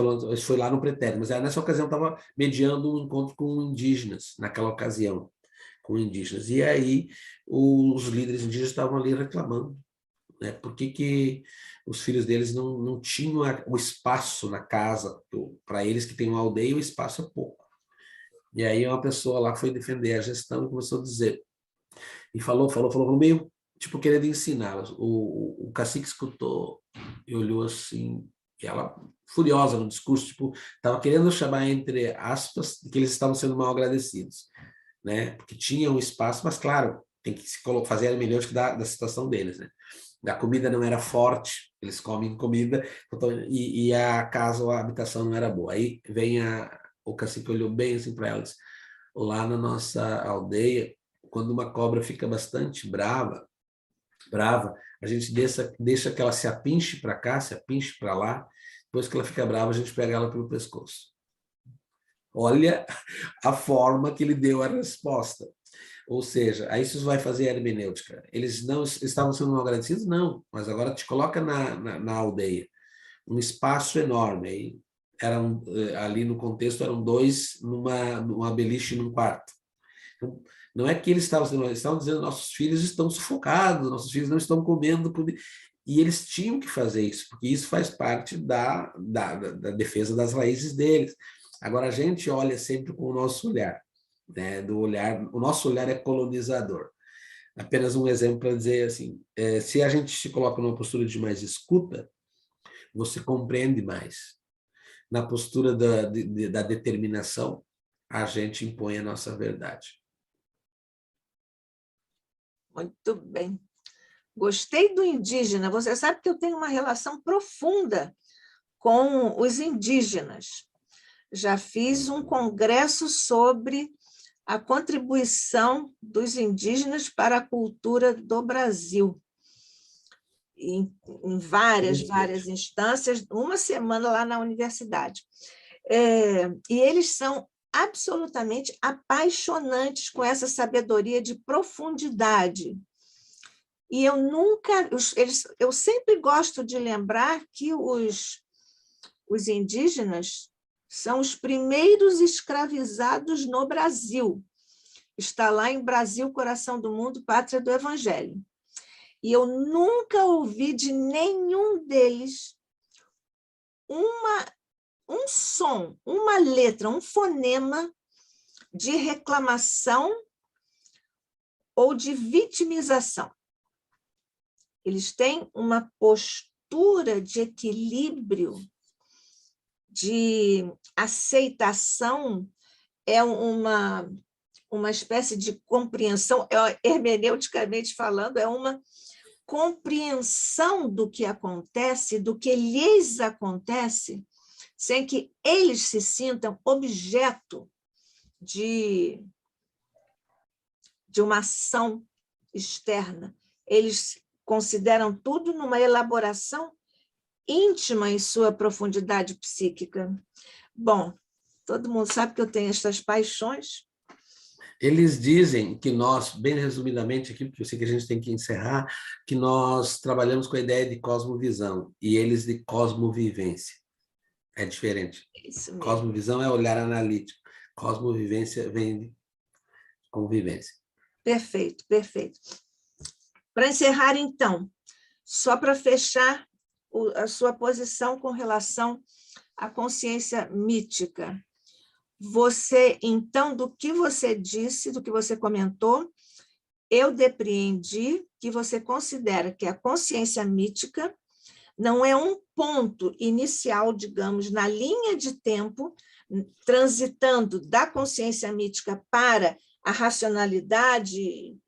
foi lá no pretérito, mas nessa ocasião estava mediando um encontro com indígenas, naquela ocasião, com indígenas. E aí os líderes indígenas estavam ali reclamando, né? Por que os filhos deles não tinham o espaço na casa? Para eles que têm uma aldeia, o espaço é pouco. E aí uma pessoa lá foi defender a gestão e começou a dizer, e falou meio, tipo, querendo ensiná-las. O cacique escutou e olhou assim, e ela, furiosa no discurso, tipo, estava querendo chamar, entre aspas, que eles estavam sendo mal agradecidos, né? Porque tinha um espaço, mas claro, tem que se fazer a hermenêutica da situação deles, né? A comida não era forte, eles comem comida, e a casa ou a habitação não era boa. Aí vem o cacique olhou bem assim para elas. Lá na nossa aldeia, quando uma cobra fica bastante brava, a gente deixa que ela se apinche para cá, se apinche para lá. Depois que ela fica brava, a gente pega ela pelo pescoço. Olha a forma que ele deu a resposta. Ou seja, aí isso vai fazer a hermenêutica. Eles não estavam sendo mal agradecidos? Não, mas agora te coloca na aldeia. Um espaço enorme. Aí ali no contexto eram dois numa beliche num quarto. Então, não é que eles estavam dizendo nossos filhos estão sufocados, nossos filhos não estão comendo comida. E eles tinham que fazer isso, porque isso faz parte da defesa das raízes deles. Agora, a gente olha sempre com o nosso olhar, né? O nosso olhar é colonizador. Apenas um exemplo para dizer assim, se a gente se coloca numa postura de mais escuta, você compreende mais. Na postura da determinação, a gente impõe a nossa verdade. Muito bem. Gostei do indígena. Você sabe que eu tenho uma relação profunda com os indígenas. Já fiz um congresso sobre a contribuição dos indígenas para a cultura do Brasil. Em várias instâncias, uma semana lá na universidade. E eles são absolutamente apaixonantes com essa sabedoria de profundidade. E eu sempre gosto de lembrar que os indígenas são os primeiros escravizados no Brasil. Está lá em Brasil, Coração do Mundo, Pátria do Evangelho. E eu nunca ouvi de nenhum deles um som, uma letra, um fonema de reclamação ou de vitimização. Eles têm uma postura de equilíbrio, de aceitação, é uma espécie de compreensão, hermeneuticamente falando, é uma compreensão do que acontece, do que lhes acontece, sem que eles se sintam objeto de uma ação externa. Eles consideram tudo numa elaboração íntima em sua profundidade psíquica. Bom, todo mundo sabe que eu tenho estas paixões. Eles dizem que nós, bem resumidamente aqui, porque eu sei que a gente tem que encerrar, que nós trabalhamos com a ideia de cosmovisão e eles de cosmovivência. É diferente. Isso mesmo. Cosmovisão é olhar analítico. Cosmovivência vem de convivência. Perfeito, perfeito. Para encerrar, então, só para fechar a sua posição com relação à consciência mítica. Você, então, do que você disse, do que você comentou, eu depreendi que você considera que a consciência mítica não é um ponto inicial, digamos, na linha de tempo, transitando da consciência mítica para a racionalidade,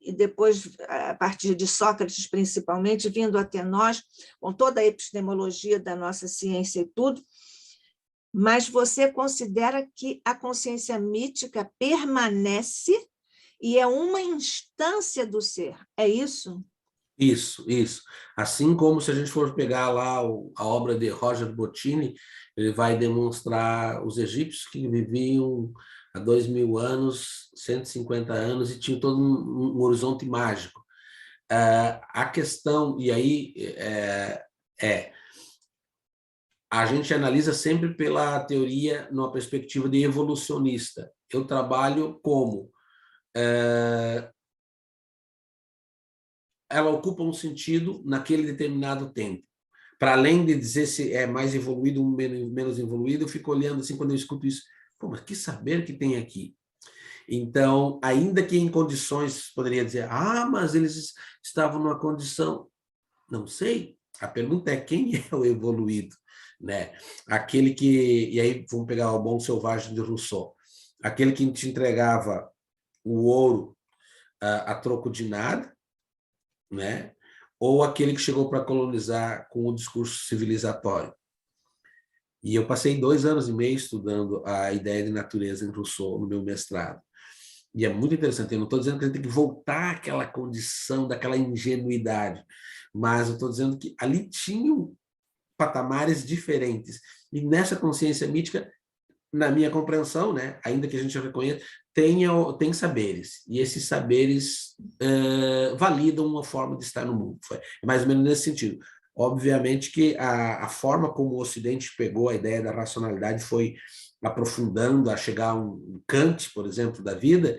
e depois, a partir de Sócrates, principalmente, vindo até nós, com toda a epistemologia da nossa ciência e tudo, mas você considera que a consciência mítica permanece e é uma instância do ser, é isso? Isso. Assim como se a gente for pegar lá a obra de Roger Bottin, ele vai demonstrar os egípcios que viviam há 2000 anos, 150 anos, e tinham todo um horizonte mágico. A questão, e aí a gente analisa sempre pela teoria numa perspectiva de evolucionista. Eu trabalho como ela ocupa um sentido naquele determinado tempo. Para além de dizer se é mais evoluído ou menos evoluído, eu fico olhando assim quando eu escuto isso. Pô, mas que saber que tem aqui? Então, ainda que em condições, poderia dizer, mas eles estavam numa condição... Não sei. A pergunta é quem é o evoluído, né? Aquele que... E aí, vamos pegar o Bom Selvagem de Rousseau. Aquele que te entregava o ouro a troco de nada, né? Ou aquele que chegou para colonizar com o discurso civilizatório. E eu passei 2 anos e meio estudando a ideia de natureza em Rousseau no meu mestrado. E é muito interessante, eu não estou dizendo que a gente tem que voltar àquela condição daquela ingenuidade, mas eu estou dizendo que ali tinham patamares diferentes. E nessa consciência mítica, na minha compreensão, né, ainda que a gente reconheça, tem saberes, e esses saberes validam uma forma de estar no mundo. É mais ou menos nesse sentido. Obviamente que a forma como o Ocidente pegou a ideia da racionalidade foi aprofundando a chegar a um Kant, por exemplo, da vida,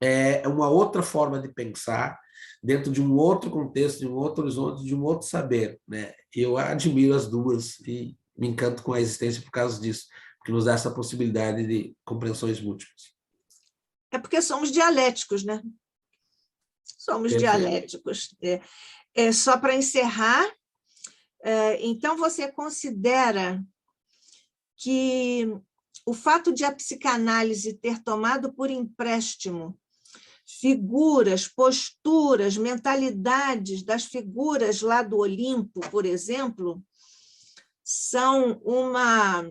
é uma outra forma de pensar dentro de um outro contexto, de um outro horizonte, de um outro saber, né? Eu admiro as duas e me encanto com a existência por causa disso, porque nos dá essa possibilidade de compreensões múltiplas. É porque somos dialéticos, né? Somos dialéticos. Só para encerrar, então você considera que o fato de a psicanálise ter tomado por empréstimo figuras, posturas, mentalidades das figuras lá do Olimpo, por exemplo, são uma,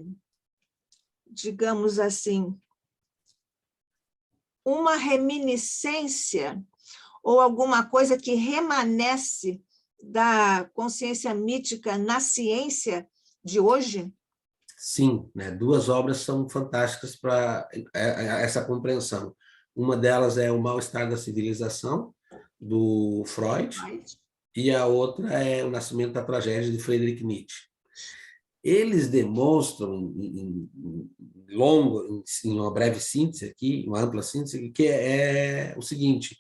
digamos assim, uma reminiscência ou alguma coisa que remanesce da consciência mítica na ciência de hoje? Sim, né? 2 obras são fantásticas para essa compreensão. Uma delas é O Mal-Estar da Civilização, do Freud, e a outra é O Nascimento da Tragédia, de Friedrich Nietzsche. Eles demonstram, em uma breve síntese aqui, uma ampla síntese, que é o seguinte: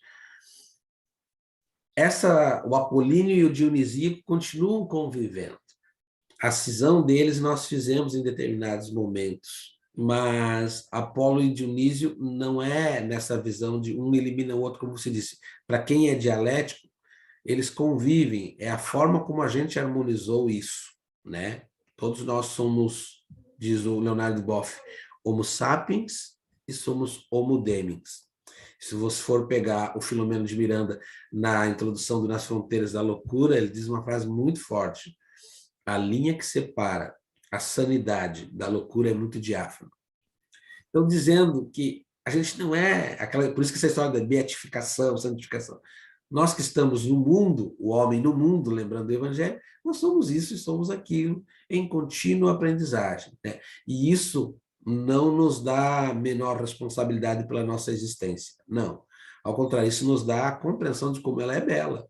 o apolíneo e o dionisíaco continuam convivendo. A cisão deles nós fizemos em determinados momentos, mas Apolo e Dionísio não é nessa visão de um elimina o outro, como você disse. Para quem é dialético, eles convivem, é a forma como a gente harmonizou isso, né? Todos nós somos, diz o Leonardo Boff, Homo sapiens e somos Homo demens. Se você for pegar o Filomeno de Miranda na introdução do Nas Fronteiras da Loucura, ele diz uma frase muito forte: a linha que separa a sanidade da loucura é muito diáfana. Então, dizendo que a gente não é aquela, por isso que essa história da beatificação, santificação. Nós que estamos no mundo, o homem no mundo, lembrando do Evangelho, nós somos isso e somos aquilo em contínua aprendizagem, né? E isso não nos dá menor responsabilidade pela nossa existência, não. Ao contrário, isso nos dá a compreensão de como ela é bela,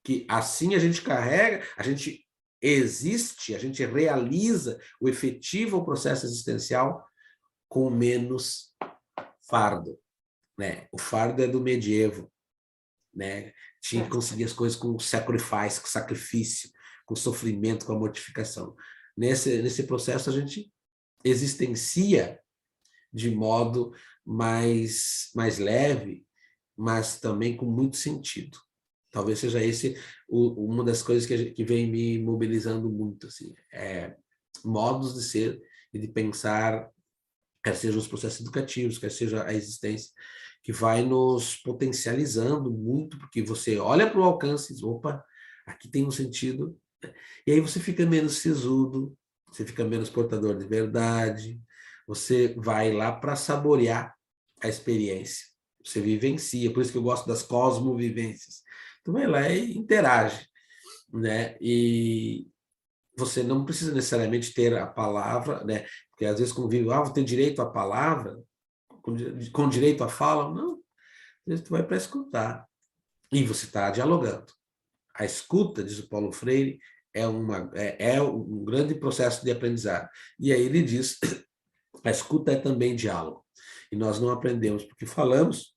que assim a gente carrega, a gente existe, a gente realiza o efetivo processo existencial com menos fardo, né? O fardo é do medievo, né? Tinha que conseguir as coisas com sacrifício. com o sofrimento, com a mortificação. Nesse processo, a gente existencia de modo mais leve, mas também com muito sentido. Talvez seja esse uma das coisas que vem me mobilizando muito, assim, modos de ser e de pensar, quer sejam os processos educativos, quer seja a existência, que vai nos potencializando muito, porque você olha para o alcance e diz, opa, aqui tem um sentido, e aí você fica menos sisudo, você fica menos portador de verdade, você vai lá para saborear a experiência, você vivencia, por isso que eu gosto das cosmovivências. Tu vai lá e interage, né? E você não precisa necessariamente ter a palavra, né? Porque às vezes convive, vou ter direito à palavra, com direito à fala, não. Às vezes tu vai para escutar e você está dialogando. A escuta, diz o Paulo Freire, é um grande processo de aprendizado. E aí ele diz, a escuta é também diálogo. E nós não aprendemos porque falamos,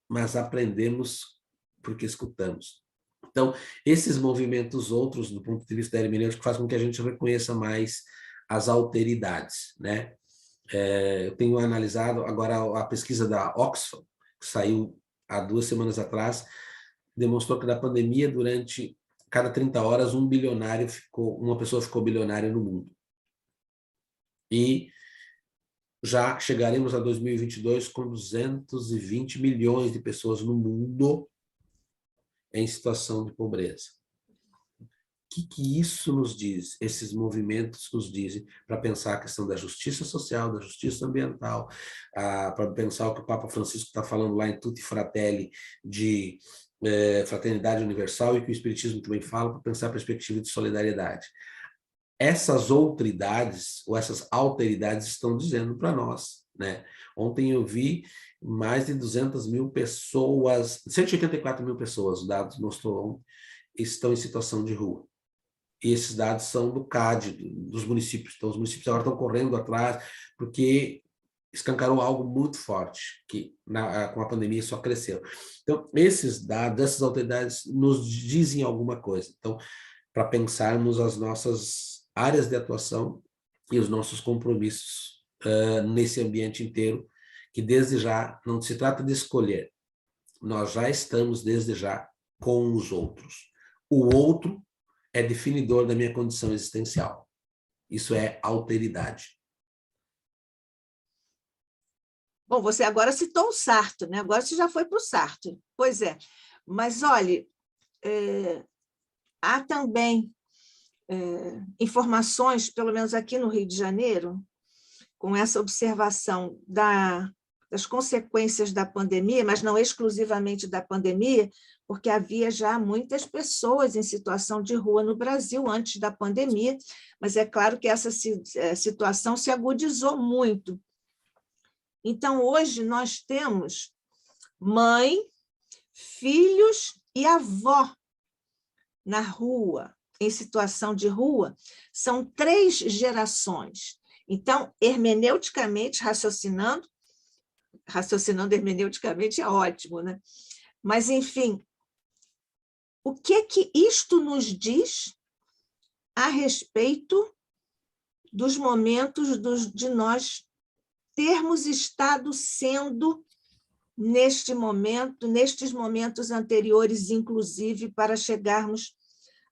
mas aprendemos porque escutamos. Então, esses movimentos outros, do ponto de vista da hermenêutica, fazem com que a gente reconheça mais as alteridades, né? Eu tenho analisado agora a pesquisa da Oxfam, que saiu há 2 semanas atrás, demonstrou que na pandemia, durante cada 30 horas, uma pessoa ficou bilionária no mundo. E já chegaremos a 2022 com 220 milhões de pessoas no mundo em situação de pobreza. O que isso nos diz? Esses movimentos nos dizem para pensar a questão da justiça social, da justiça ambiental, para pensar o que o Papa Francisco está falando lá em Tutti Fratelli, de fraternidade universal, e que o Espiritismo também fala, para pensar a perspectiva de solidariedade. Essas outridades, ou essas alteridades, estão dizendo para nós, né? Ontem eu vi mais de 200 mil pessoas, 184 mil pessoas, o dado mostrou ontem, estão em situação de rua. E esses dados são do CAD, dos municípios. Então, os municípios agora estão correndo atrás, porque escancarou algo muito forte, que com a pandemia só cresceu. Então, esses dados, essas autoridades nos dizem alguma coisa. Então, para pensarmos as nossas áreas de atuação e os nossos compromissos nesse ambiente inteiro, que desde já não se trata de escolher, nós já estamos desde já com os outros. O outro é definidor da minha condição existencial. Isso é alteridade. Bom, você agora citou o Sartre, né? Agora você já foi para o Sartre. Pois é. Mas, olha, há também informações, pelo menos aqui no Rio de Janeiro, com essa observação das consequências da pandemia, mas não exclusivamente da pandemia, porque havia já muitas pessoas em situação de rua no Brasil antes da pandemia, mas é claro que essa situação se agudizou muito. Então, hoje nós temos mãe, filhos e avó na rua, em situação de rua, são 3 gerações. Então, hermeneuticamente, raciocinando hermeneuticamente é ótimo, né? Mas, enfim, o que isto nos diz a respeito dos momentos de nós termos estado sendo nestes momentos anteriores, inclusive, para chegarmos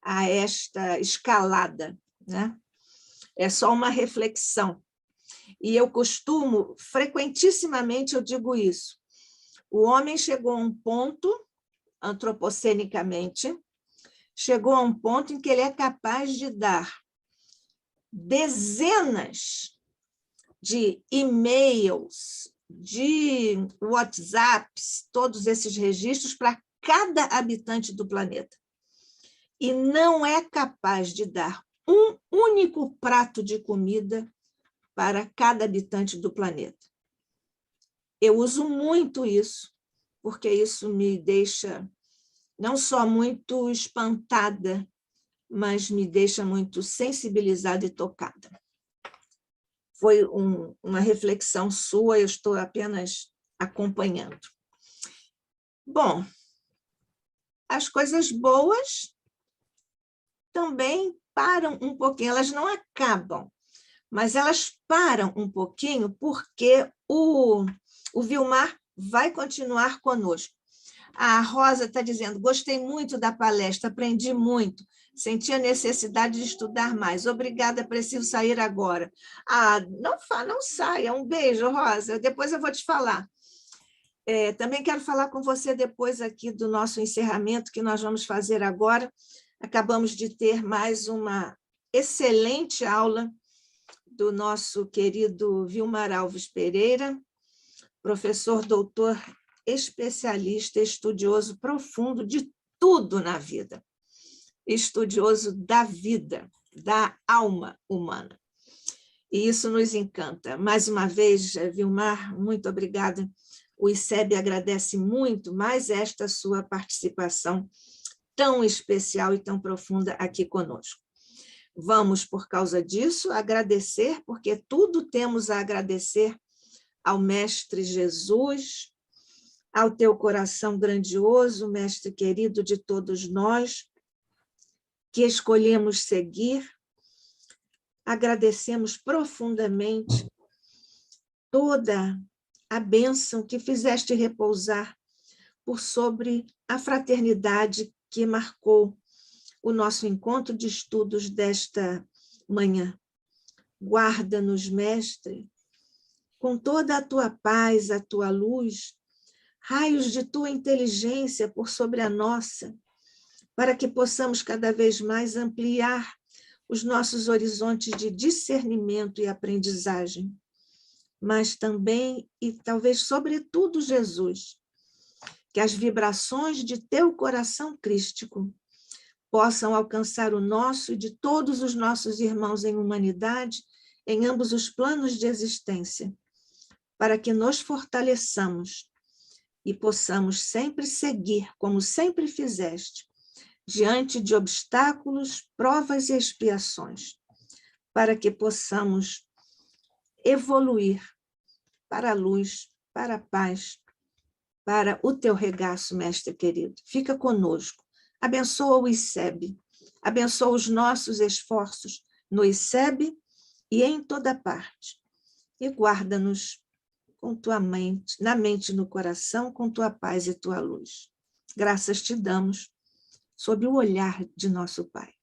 a esta escalada, né? É só uma reflexão. E eu costumo, frequentissimamente eu digo isso, o homem chegou a um ponto, antropocenicamente, chegou a um ponto em que ele é capaz de dar dezenas de e-mails, de WhatsApps, todos esses registros para cada habitante do planeta. E não é capaz de dar um único prato de comida para cada habitante do planeta. Eu uso muito isso, porque isso me deixa não só muito espantada, mas me deixa muito sensibilizada e tocada. Foi uma reflexão sua, eu estou apenas acompanhando. Bom, as coisas boas também param um pouquinho, elas não acabam, mas elas param um pouquinho porque o Vilmar vai continuar conosco. A Rosa está dizendo, gostei muito da palestra, aprendi muito, senti a necessidade de estudar mais. Obrigada, preciso sair agora. Não saia. Um beijo, Rosa. Depois eu vou te falar. Também quero falar com você depois aqui do nosso encerramento, que nós vamos fazer agora. Acabamos de ter mais uma excelente aula do nosso querido Vilmar Alves Pereira, professor doutor especialista, estudioso profundo de tudo na vida, estudioso da vida, da alma humana. E isso nos encanta. Mais uma vez, Vilmar, muito obrigada. O ICEB agradece muito mais esta sua participação tão especial e tão profunda aqui conosco. Vamos, por causa disso, agradecer, porque tudo temos a agradecer ao Mestre Jesus, ao teu coração grandioso, Mestre querido de todos nós, que escolhemos seguir. Agradecemos profundamente toda a bênção que fizeste repousar por sobre a fraternidade que marcou o nosso encontro de estudos desta manhã. Guarda-nos, Mestre, com toda a tua paz, a tua luz, raios de tua inteligência por sobre a nossa, para que possamos cada vez mais ampliar os nossos horizontes de discernimento e aprendizagem. Mas também, e talvez sobretudo, Jesus, que as vibrações de teu coração crístico possam alcançar o nosso e de todos os nossos irmãos em humanidade, em ambos os planos de existência, para que nos fortaleçamos e possamos sempre seguir, como sempre fizeste, diante de obstáculos, provas e expiações, para que possamos evoluir para a luz, para a paz, para o teu regaço, Mestre querido. Fica conosco. Abençoa o ICEB, abençoa os nossos esforços no ICEB e em toda parte. E guarda-nos com tua mente, na mente e no coração, com tua paz e tua luz. Graças te damos, sob o olhar de nosso Pai.